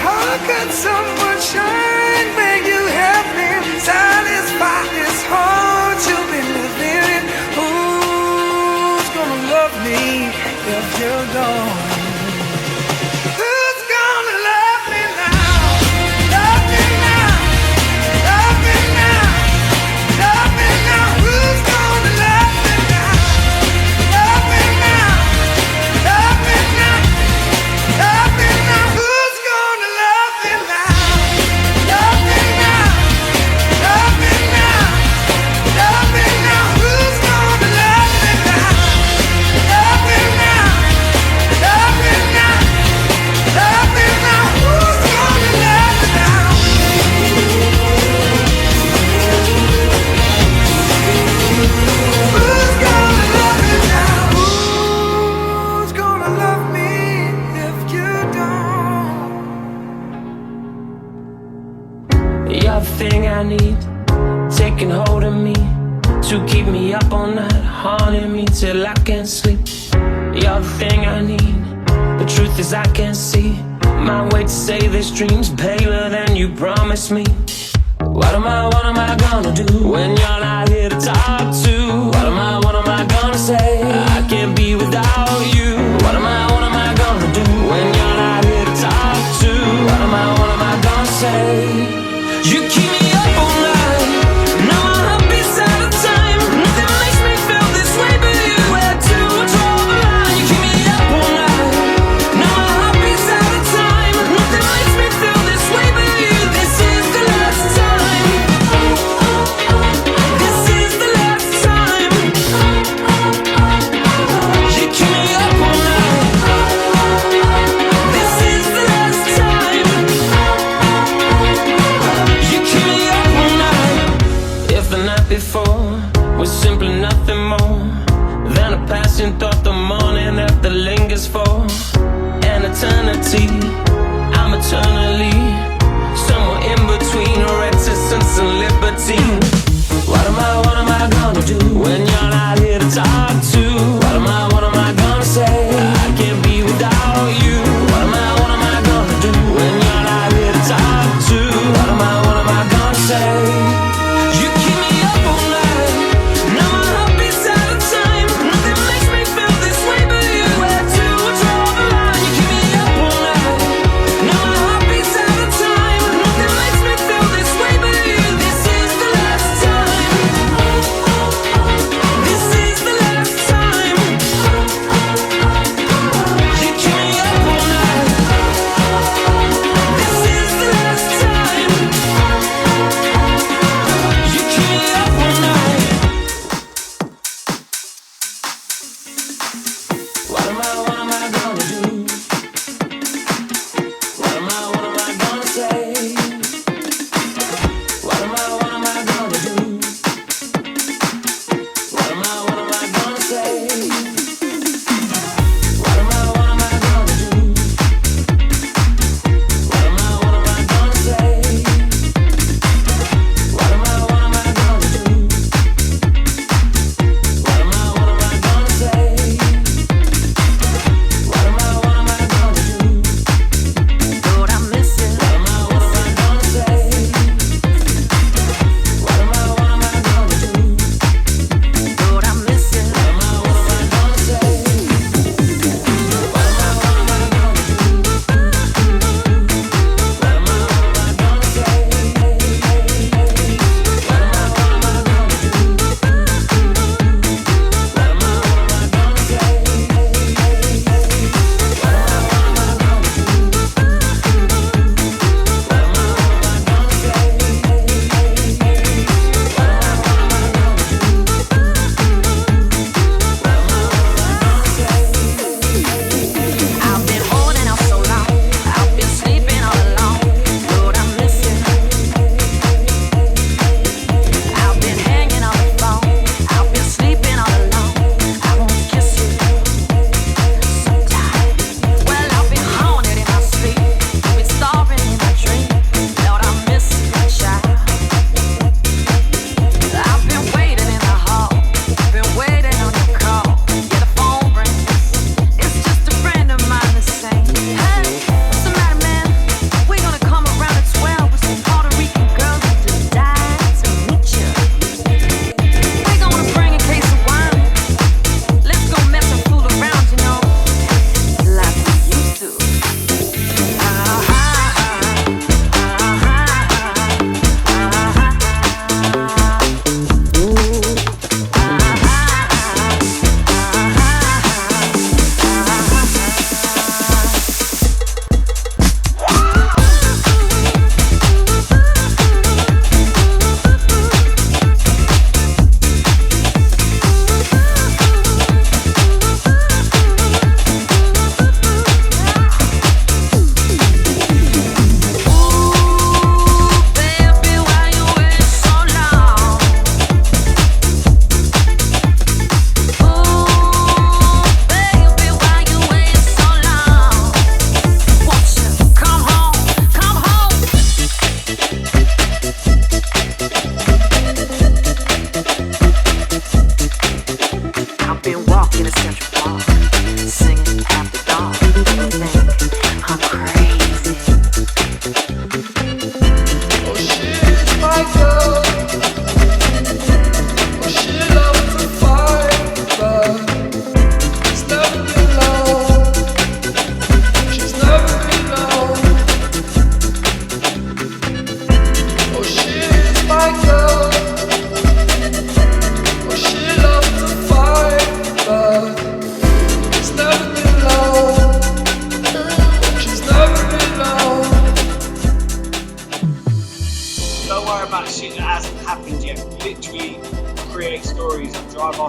How could someone shine where you have been? Satisfy this heart you've been living in. Who's gonna love me if you don't? You're the thing I need, taking hold of me, to keep me up all night, haunting me till I can't sleep. You're the thing I need, the truth is I can't see my way to say this dream's paler than you promised me. What am I gonna do when you're not here to talk to? What am I gonna say? I can't be without you. What am I gonna do when you're not here to talk to? What am I gonna say? You keep me up all night. Now my heart beats out of time. Nothing makes me feel this way but you. Where to draw the line? You keep me up all night. Now my heart beats out of time. Nothing makes me feel this way but you. This is the last time. This is the last time. You keep me up all night. This is the last time. You keep me up all night. If the night before was simply nothing more than a passing thought, the morning after lingers for an eternity. I'm eternally somewhere in between reticence and liberty. What am I gonna do when you're not here to talk to? What am I gonna say? I can't be without you. What am I gonna do when you're not here to talk to? What am I gonna say? You keep me up all night. Now my heart beats out of time. Nothing makes me feel this way but you. Where to draw the line? You keep me up all night.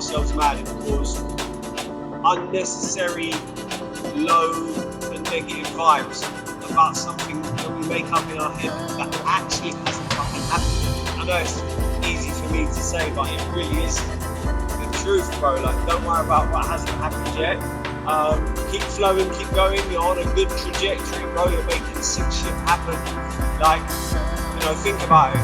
ourselves mad and cause unnecessary low and negative vibes about something that we make up in our head that actually hasn't fucking happened. I know it's easy for me to say, but it really is the truth, bro. Like, don't worry about what hasn't happened yet. Keep flowing, keep going. You're on a good trajectory, bro. You're making sick shit happen. Like, you know, think about it.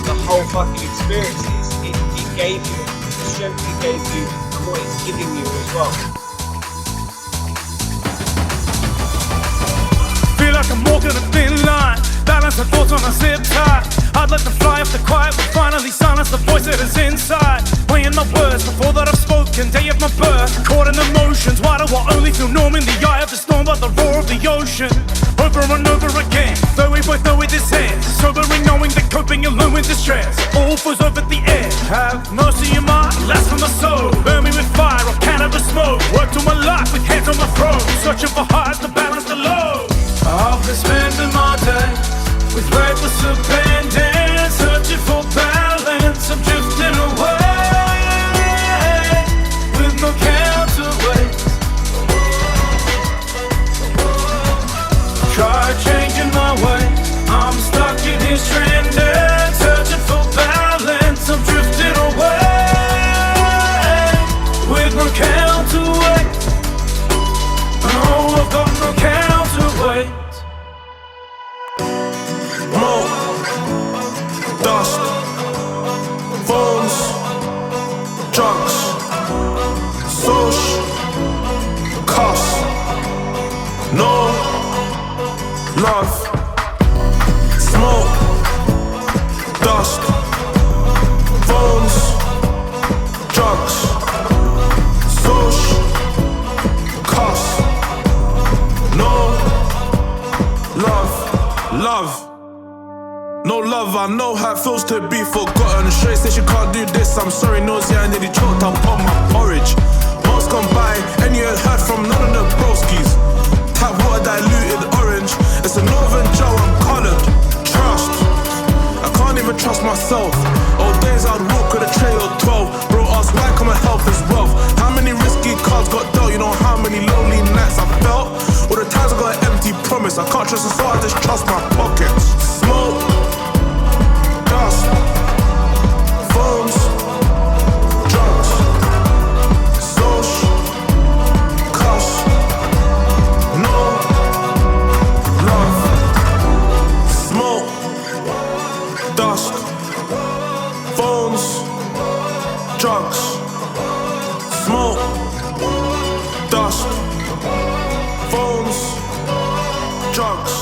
The whole fucking experiences it gave you, the strength it gave you, and what it's giving you as well. Feel like I'm walking a thin line, balance the thoughts on a zip tie. I'd let them fly if the quiet would finally silence the voice that is inside. Weighing my words before that I've spoken, day of my birth. Caught in emotions, why do I only feel numb in the eye of the storm by the roar of the ocean? Over and over again, though we both know it is ends. Sobering knowing that coping alone with distress all falls over the edge. Have mercy in my last for my soul. Burn me with fire or cannabis smoke. Worked all my life with hands on my throat, searching for highs to balance the low. I've been spending my days with reckless abandon, searching for balance. I'm drifting away with no counterweight. Try changing my way, I'm stuck in here stranded, searching for balance. I'm drifting away with no counterweight. No, I've got no counterweight. Smoke, dust, phones, drugs, social, cost, no love, smoke, dust, phones, drugs, social. love. No love, I know how it feels to be forgotten. Straight says you can't do this, I'm sorry, nosy, I nearly choked up on my porridge. Months gone by, and you ain't heard from none of the broskies. Tap water diluted orange, it's a Northern Joe, I'm coloured. Trust, I can't even trust myself. Old days I'd walk with a tray of 12. Bro asked why come my health is wealth. How many risky cards got dealt, you know how many lonely nights I felt. All the times I got an empty promise, I can't trust the soul, I just trust my pockets. Smoke, dust, phones, drugs, social, cuss, no love. Smoke, dust, phones, drugs, smoke, dust, phones, drugs.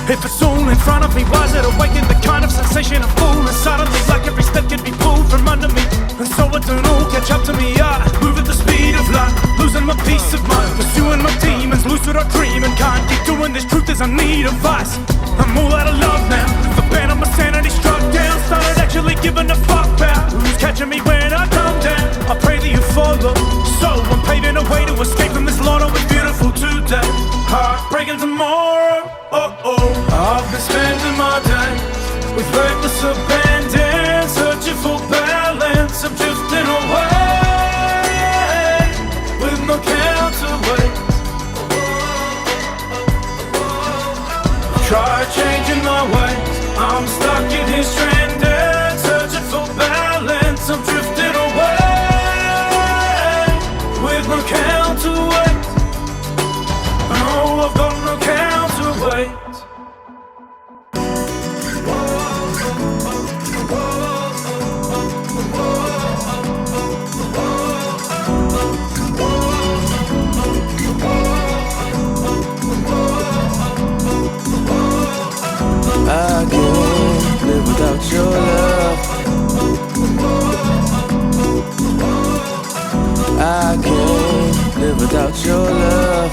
If it's all in front of me, why is it awaken the kind of sensation of fullness? Suddenly, like every step could be pulled from under me. And so it don't all catch up to me. I move at the speed of light, losing my peace of mind, pursuing my demons, lucid or dream, and can't keep doing this. Truth is I need advice. I'm all out of love now. The band of my sanity struck down. Started actually giving a fuck about who's catching me when I come down. I pray that you follow. So I'm paving a way to escape from this Lord. Always beautiful today, heartbreaking tomorrow. Oh oh, I've been spending my days with reckless abandon, searching for balance. I'm drifting away with no counterweight. Try changing my ways, I'm stuck in his stranded, searching for balance. I'm drifting away with no counterweight. No, I've got no counterweight. I can't live without your love. I can't live without your love.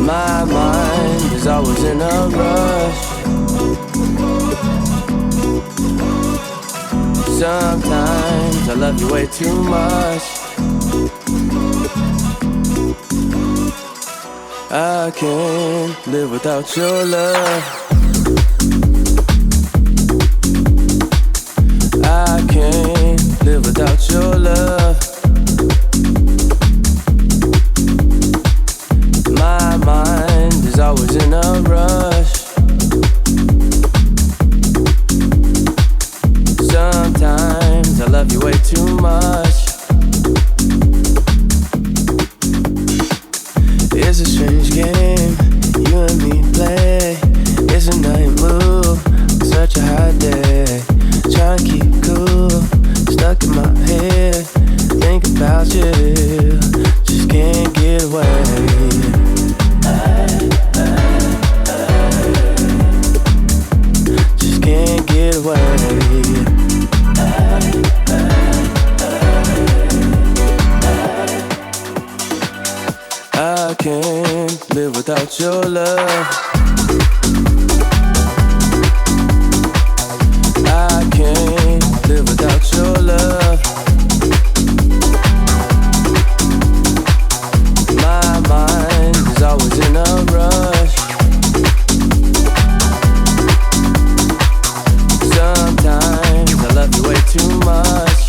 My mind is always in a rush. Sometimes I love you way too much. I can't live without your love. I can't live without your love. My mind is always in a rush. Sometimes I love you way too much. It's a strange game you and me play. It's a night move, such a hot day. Trying to keep cool, stuck in my head. Think about you, just can't get away. Just can't get away. I can't live without your love. I can't live without your love. My mind is always in a rush. Sometimes I love you way too much.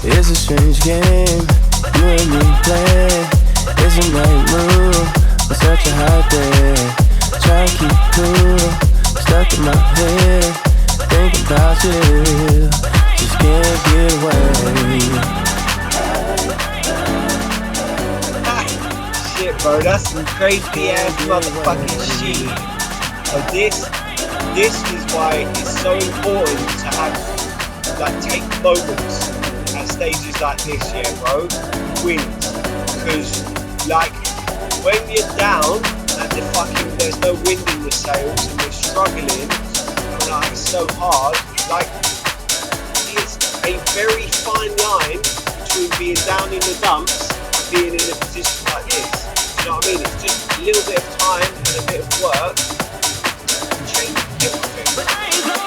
It's a strange game you and me play. It's a night move on such a hot day. Try to keep cool, stuck in my head. Think about you, just can't get away. Shit, bro, that's some crazy ass motherfucking shit. So this is why it's so important to have, like, take moments at stages like this, yeah, bro, wins. Because, like, when you're down and there's no wind in the sails and you're struggling, and like, it's so hard, like, it's a very fine line to between being down in the dumps and being in a position like this. Do you know what I mean? It's just a little bit of time and a bit of work can change everything. But I ain't gonna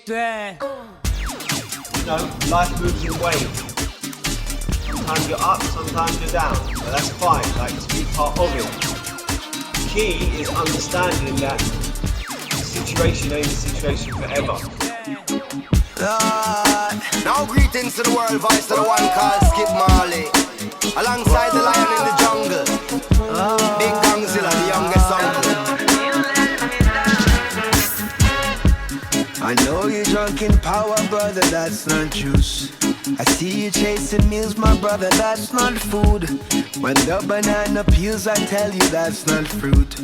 You know, life moves in waves. Sometimes you're up, sometimes you're down, but that's fine, like it's be part of it. Key is understanding that the situation ain't the situation forever. Now greetings to the world, voice to the one called Skip Marley. Alongside the lion in the jungle, Big Gangzilla, the youngest uncle. I know you're drunk in power, brother, that's not juice. I see you chasing meals, my brother, that's not food. When the banana peels, I tell you that's not fruit.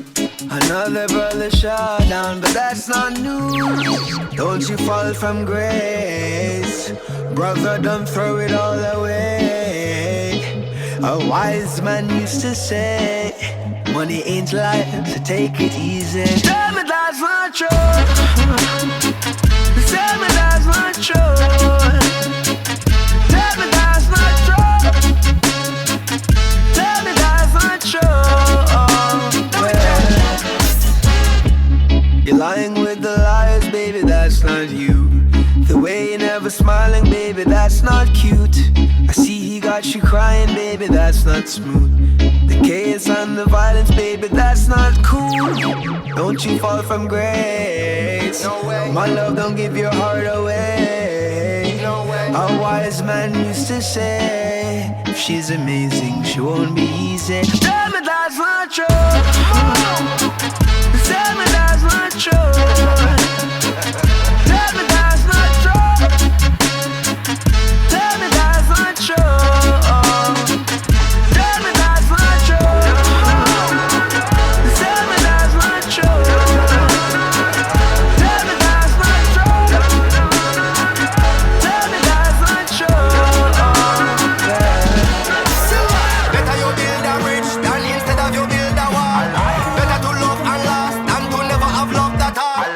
Another brother shot down, but that's not news. Don't you fall from grace, brother, don't throw it all away. A wise man used to say, money ain't life, so take it easy. Tell me that's not true. Tell me that's not true. Tell me that's not true. Tell me that's not true. You're lying with the liars, baby, that's not you. The way you're never smiling, baby, that's not cute. I see he got you crying, baby, that's not smooth. The chaos and the violence, baby, that's not cool. Don't you fall from grace. No way. My love, don't give your heart away. No way. A wise man used to say, if she's amazing, she won't be easy. Tell me that's not true. Tell me that's not true. Tell me that's not true. Tell me that's not true. Tell me that's not true. Tell me that's not true. Tell me that's not true. Tell me that's not true. Better you build a bridge than instead of you build a wall. Better to love and last than to never have loved at all.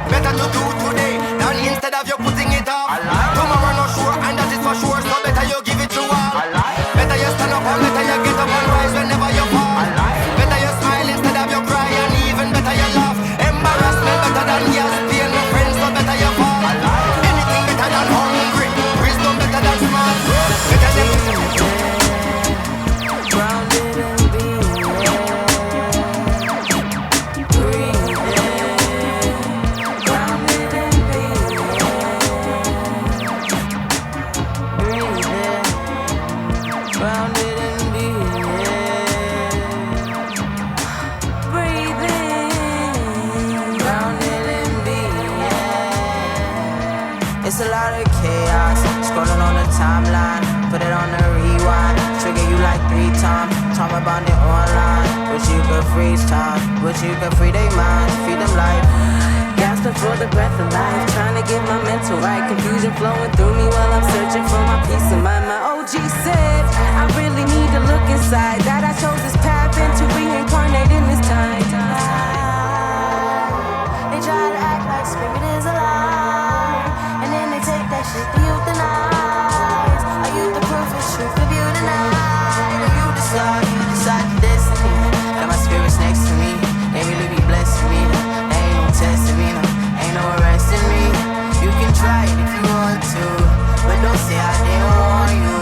Better to do today than instead of you putting it off. Tomorrow not sure and that is for sure, so better you give it to all. Better you stand up and better you get up and rise whenever you fall. Better you smile instead of you cry and even better you laugh. Embarrassment better than yes, pain no friends, so better you fall. Anything better than hungry, wisdom better than smart. Better than Grounded and It's a lot of chaos, scrolling on the timeline, put it on the rewind, trigger you like 3 times, talk about it online, wish you could freeze time, wish you could free their minds, feed them life, gasping for the breath of life, trying to get my mental right, confusion flowing through me while I'm searching for my peace of mind. My OG said, I really need to look inside, that I chose this path and to reincarnate in this time. They try to act like spirit is alive, and then they take that shit to euthanize. Are you the proof it's true if you deny? Or you decide your destiny. Got my spirits next to me, they really be blessing me. They ain't no testing me, no, ain't no arresting me. You can try it if you want to, but don't say I didn't warn you.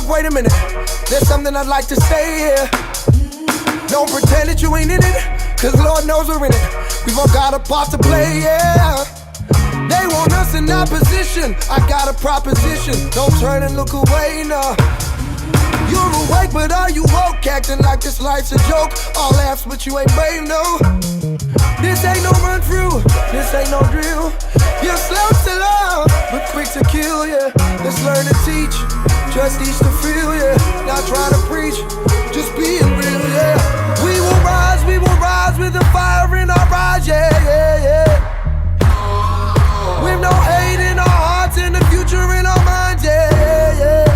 Wait a minute, there's something I'd like to say here. Don't pretend that you ain't in it, cause Lord knows we're in it. We've all got a part to play, yeah. They want us in opposition, I got a proposition. Don't turn and look away, no. You're awake, but are you woke? Acting like this life's a joke. All laughs, but you ain't brave, no. This ain't no run through, this ain't no drill. You're slow to love, but quick to kill, yeah. Let's learn to teach, just teach to feel, yeah. Not trying to preach, just being real, yeah. We will rise with the fire in our eyes, yeah, yeah, yeah. With no hate in our hearts and the future in our minds, yeah, yeah, yeah.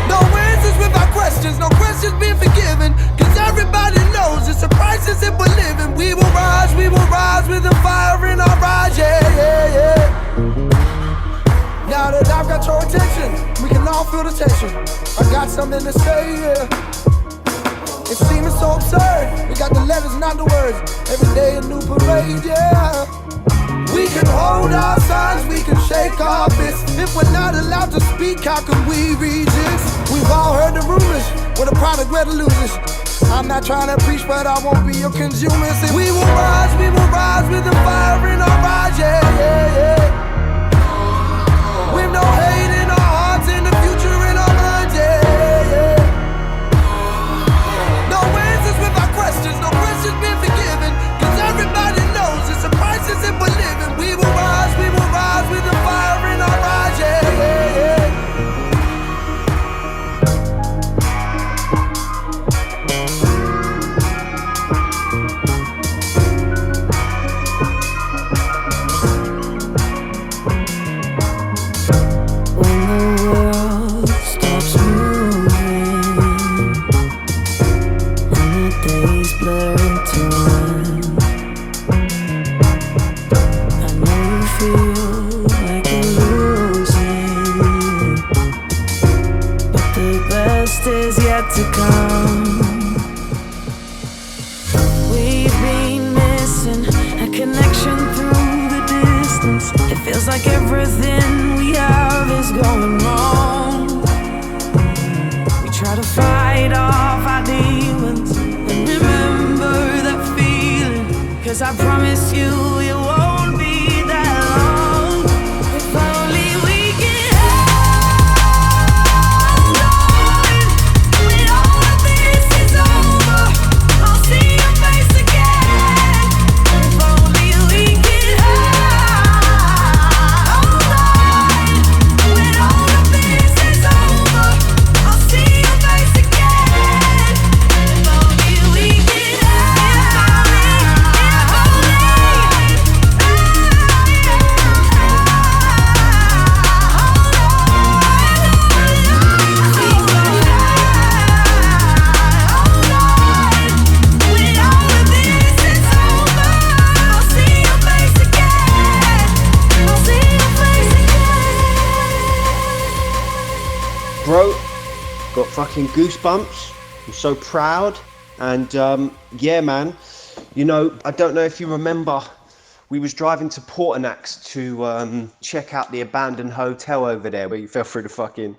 No answers without questions, no questions being forgiven. Cause everybody knows it's a crisis that we're living. We will rise with the fire in our eyes, yeah, yeah, yeah. now that I've got your attention, we can all feel the tension. I got something to say, yeah. It seems so absurd. We got the letters, not the words. Every day a new parade, yeah. We can hold our signs, we can shake our fists. If we're not allowed to speak, how can we resist? We've all heard the rumors, we're the product, we're the losers. I'm not trying to preach, but I won't be your consumer. Say we will rise with the fire in our eyes, yeah, yeah, yeah. With no hate in our hearts and the future in our minds, yeah, yeah. No answers without questions, no questions being forgiven. Cause everybody knows it's a price is in for living. We will rise with the fire in our eyes, yeah, yeah, yeah. To come. We've been missing a connection through the distance. It feels like everything we have is going wrong. We try to fight off our demons and remember that feeling. Cause I promise you it won't be that long. If only we can Bro, got fucking goosebumps. I'm so proud. And yeah, man, you know, I don't know if you remember, we was driving to Portanax to check out the abandoned hotel over there where you fell through the fucking,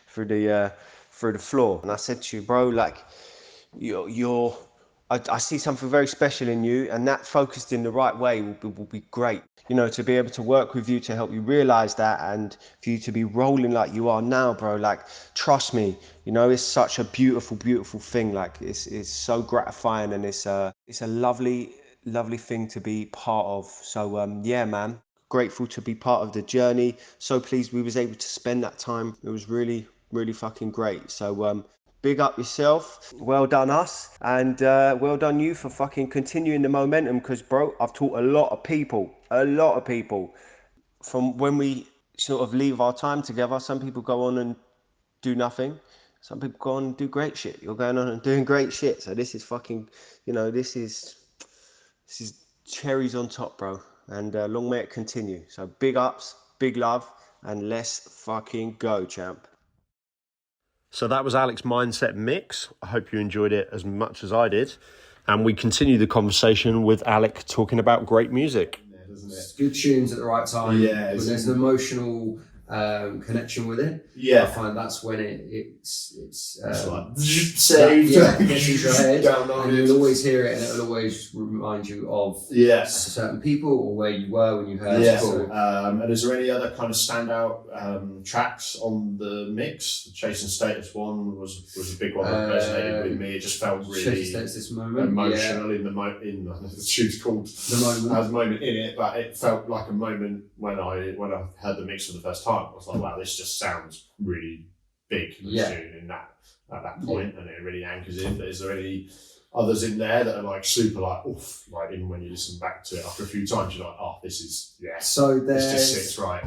through the floor. And I said to you, bro, like, I see something very special in you, and that focused in the right way will be great. You know, to be able to work with you to help you realize that, and for you to be rolling like you are now, bro, like, trust me, you know, it's such a beautiful, beautiful thing. Like, it's so gratifying, and it's a lovely, lovely thing to be part of. So, yeah, man, grateful to be part of the journey. So pleased we was able to spend that time. It was really, really fucking great. So, big up yourself, well done us, and well done you for fucking continuing the momentum, because bro, I've taught a lot of people from when we sort of leave our time together. Some people go on and do nothing, some people go on and do great shit. You're going on and doing great shit, so this is fucking, you know, this is cherries on top, bro, and long may it continue. So big ups, big love, and let's fucking go, champ. So that was Alic's Mindset Mix. I hope you enjoyed it as much as I did. And we continue the conversation with Alic talking about great music. It's good tunes at the right time. Yeah, when there's an emotional connection with it. Yeah, I find that's when it's like saved. Yeah, gets into your head, and you'll always hear it, and it'll always remind you of certain people or where you were when you heard it. So, and is there any other kind of standout tracks on the mix? The Chasing Status one was a big one that resonated with me. It just felt really emotional in the tune's called The Moment. Has a moment in it, but it felt like a moment when I heard the mix for the first time. I was like, wow, this just sounds really big tune in that at that point, and it really anchors in. But is there any others in there that are like super like oof, like even when you listen back to it after a few times, you're like, oh, this is So this just sits right.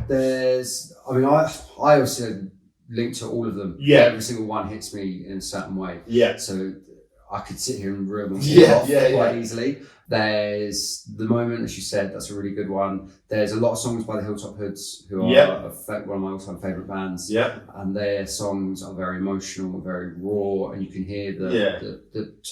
I also link to all of them. Yeah, every single one hits me in a certain way. Yeah. So I could sit here and reel them Yeah, off yeah, quite yeah. easily. There's The Moment, as you said, that's a really good one. There's a lot of songs by the Hilltop Hoods, who are one of my all-time favourite bands. Yeah. And their songs are very emotional, very raw, and you can hear the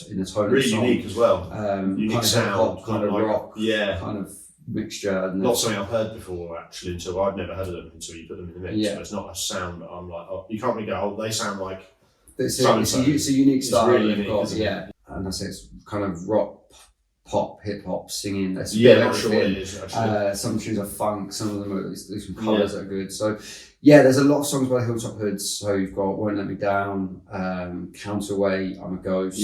in the tone of the Really song. unique as well. kind Unique of sound, hip-hop, kind of like, rock, yeah, kind of mixture. And not something I've heard before actually. Until I'd never heard of them until you put them in the mix. Yeah. But it's not a sound that I'm like, oh, you can't really go, oh, they sound like. It's a unique style really they've unique, got, isn't it? yeah. And I say it's kind of rock, pop, hip hop, singing. That's Not sure what it is actually. Some tunes are funk, some of them are there's some colours that are good. So yeah, there's a lot of songs by the Hilltop Hoods. So you've got Won't Let Me Down, Counterweight, I'm a Ghost,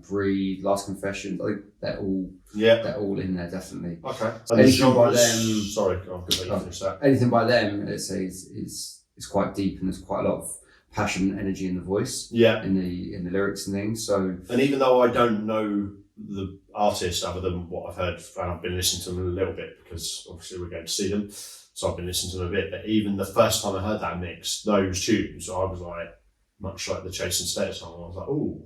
Breathe, Last Confession. I think they're all in there definitely. Okay. And anything by them, sorry, I'll let you finish that. anything by them, let's say, is quite deep, and there's quite a lot of passion and energy in the voice. Yeah. In the lyrics and things. So, and even though I don't know the artist other than what I've heard, and I've been listening to them a little bit because obviously we're going to see them, so I've been listening to them a bit. But even the first time I heard that mix, those tunes, I was like, much like the Chase and Stay song, I was like, oh,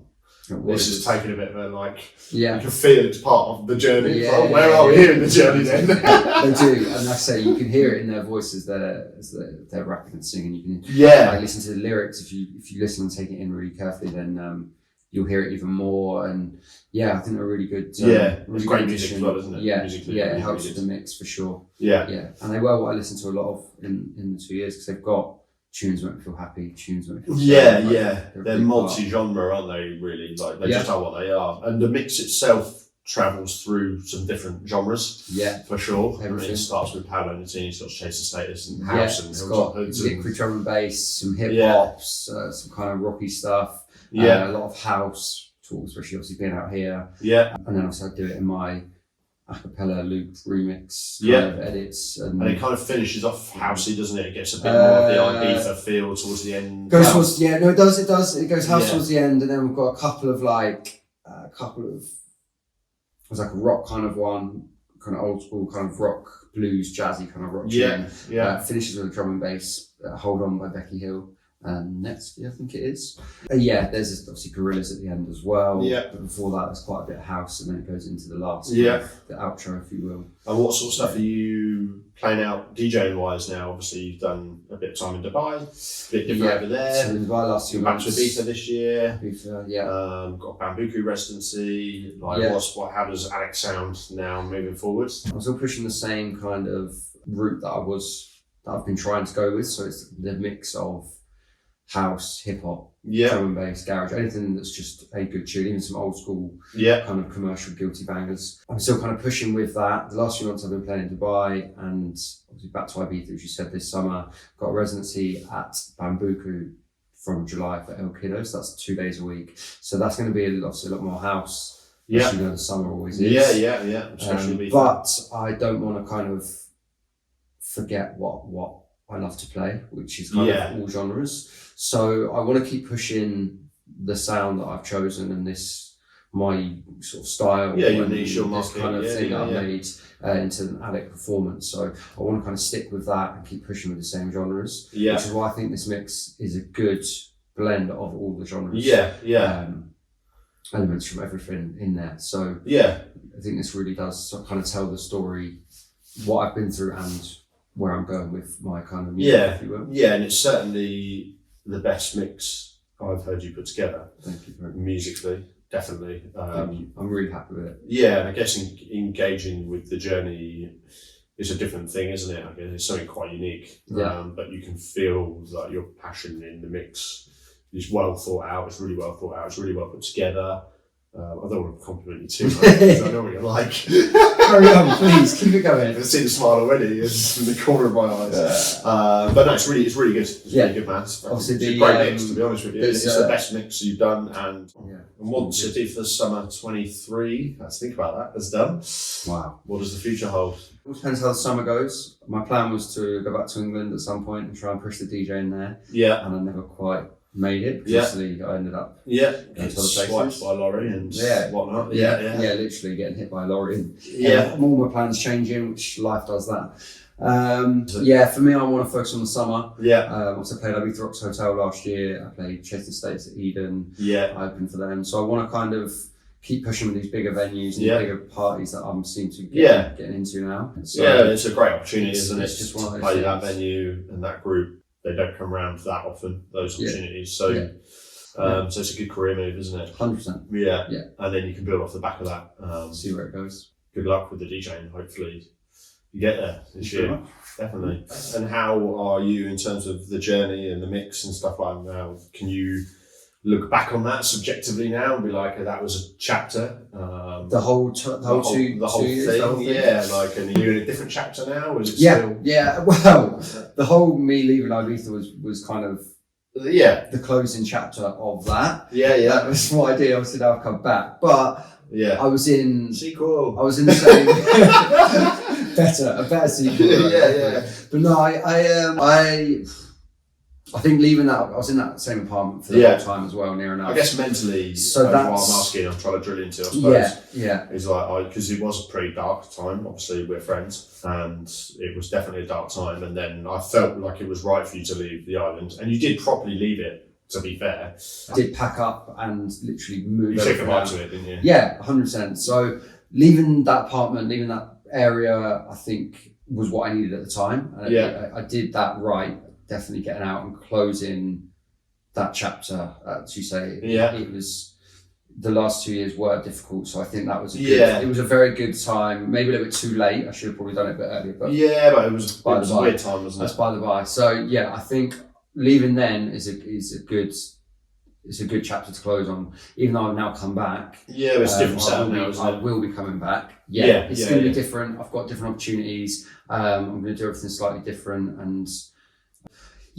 this is taking a bit of a you can feel it's part of the journey. Yeah, like, where are we here in the journey then? They do, and I say you can hear it in their voices as they're rapping and singing. You can listen to the lyrics. If you listen and take it in really carefully, then you'll hear it even more. And I think they're really good. Really it's great music as well, isn't it? Yeah, musically, it really helps good. with the mix for sure. Yeah, and they were what I listened to a lot of in the 2 years, because they've got tunes make me feel happy, tunes make me feel sad. They're multi-genre, aren't they? Really, like they just are what they are, and the mix itself travels through some different genres. Yeah, for sure. I mean, it starts with Paolo Nutini, it's got Chase the Status and house and it's Hilltop got Hoods, liquid drum and bass, some hip hops, some kind of rocky stuff. A lot of house talk, especially obviously being out here. Yeah, and then also I do it in my a cappella loop remix kind of edits, and it kind of finishes off housey, doesn't it? It gets a bit more of the Ibiza feel towards the end. It does. It goes house towards the end, and then we've got a couple of it was like a rock kind of one, kind of old school kind of rock, blues, jazzy kind of rock tune. Finishes with a drum and bass, Hold On by Becky Hill. Next year, I think it is. There's obviously Gorillas at the end as well. Yeah. But before that, there's quite a bit of house, and then it goes into the last. The outro, if you will. And what sort of stuff are you playing out DJing wise now? Obviously, you've done a bit of time in Dubai, a bit different over there. So in Dubai last 2 months. Back to Ibiza this year. Ibiza, got a Bambuku residency. How does Alic sound now moving forward? I'm still pushing the same kind of route that I've been trying to go with. So it's the mix of house, hip hop, drum and bass, garage, anything that's just a good tune, even some old school kind of commercial guilty bangers. I'm still kind of pushing with that. The last few months I've been playing in Dubai, and obviously back to Ibiza, as you said, this summer. Got a residency at Bambuku from July for El Kiddo, so that's 2 days a week. So that's going to be obviously a lot more house, as you know the summer always is. Yeah. Especially but I don't want to kind of forget what I love to play, which is kind of all genres. So I want to keep pushing the sound that I've chosen and my sort of style, your niche, your this market, kind of thing that I've made into an Alic performance. So I want to kind of stick with that and keep pushing with the same genres. Yeah. Which is why I think this mix is a good blend of all the genres. Elements from everything in there. So I think this really does sort of kind of tell the story, what I've been through and where I'm going with my kind of music, if you will. Yeah, and it's certainly the best mix I've heard you put together. Thank you very much. Musically, definitely. Thank you. I'm really happy with it. Yeah, and I guess engaging with the journey is a different thing, isn't it? I guess it's something quite unique. But you can feel that your passion in the mix is well thought out. It's really well thought out. It's really well put together. I don't want to compliment you too much, because I know what you're like. Carry on, please, keep it going. I can see the smile already. It's in the corner of my eyes. But no, it's really good. It's really good, man. It's a great mix, to be honest with you. It's the best mix you've done, and Modern City for the summer 23. Let's think about that. That's done. Wow. What does the future hold? It depends how the summer goes. My plan was to go back to England at some point and try and push the DJ in there. Yeah. And I never quite made it, because I ended up getting swiped by a lorry and whatnot. Literally getting hit by a lorry. And all my plans changing, which life does that. Yeah, for me, I want to focus on the summer. Yeah. Also played Ibiza Rocks Hotel last year. I played Chase Estates at Eden. Yeah. I opened for them. So I want to kind of keep pushing with these bigger venues and bigger parties that I'm seem to getting into now. So, it's a great opportunity, isn't it? It's just one of those play things. that venue and that group. They don't come around that often, those opportunities. So, so it's a good career move, isn't it? 100%. Yeah. And then you can build off the back of that. See where it goes. Good luck with the DJing. Hopefully you get there this year. Definitely. And how are you in terms of the journey and the mix and stuff like that now? Can you look back on that subjectively now and be like, that was a chapter? The whole thing? Yeah, like, and are you in a different chapter now? Or is it still? Yeah, well, the whole me leaving Ibiza was kind of the closing chapter of that. Yeah. That was what I did. Obviously, now I've come back. But I was in... Sequel. I was in the same... a better sequel. Yeah. But no, I think leaving that, I was in that same apartment for the whole time as well, near enough. I guess mentally, so that's that's what I'm asking, I'm trying to drill into, I suppose. Yeah. Is like, because it was a pretty dark time, obviously we're friends, and it was definitely a dark time, and then I felt like it was right for you to leave the island, and you did properly leave it, to be fair. I did pack up and literally move. You said goodbye to it, didn't you? Yeah, 100%. So leaving that apartment, leaving that area, I think was what I needed at the time. And I did that right, definitely getting out and closing that chapter, as you say. It was, the last 2 years were difficult, so I think that was it was a very good time. Maybe a little bit too late. I should have probably done it a bit earlier, but but it was a weird time, wasn't it? That's by the by. So yeah, I think leaving then is a good chapter to close on. Even though I've now come back, it's different setup now, isn't it? I will be coming back. It's going to be different. I've got different opportunities. I'm going to do everything slightly different, and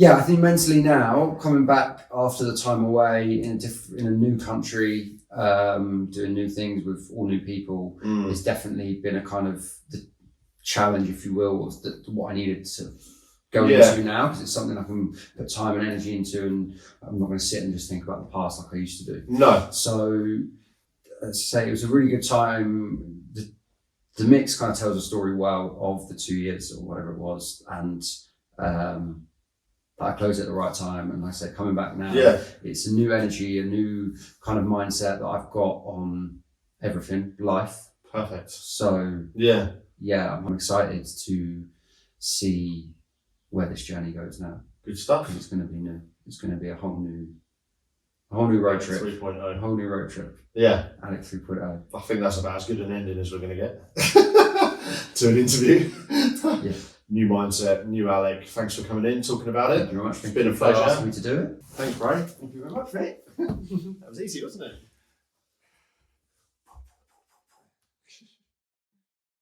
I think mentally now, coming back after the time away in a new country, doing new things with all new people, it's definitely been a kind of the challenge, if you will, of what I needed to go into now, because it's something I can put time and energy into, and I'm not going to sit and just think about the past like I used to do. No. So, as I say, it was a really good time. The mix kind of tells a story well of the 2 years or whatever it was, and I closed it at the right time, and like I said, coming back now, it's a new energy, a new kind of mindset that I've got on everything, life. Perfect. So I'm excited to see where this journey goes now. Good stuff. It's going to be new. It's going to be a whole new road trip. 3.0. A whole new road trip. Yeah. Alic 3.0. I think that's about as good an ending as we're going to get to an interview. New mindset, new Alic. Thanks for coming in, talking about it. Thank you very much. It's been a pleasure. Asking me to do it. Thanks, Bray. Thank you very much, mate. That was easy, wasn't it?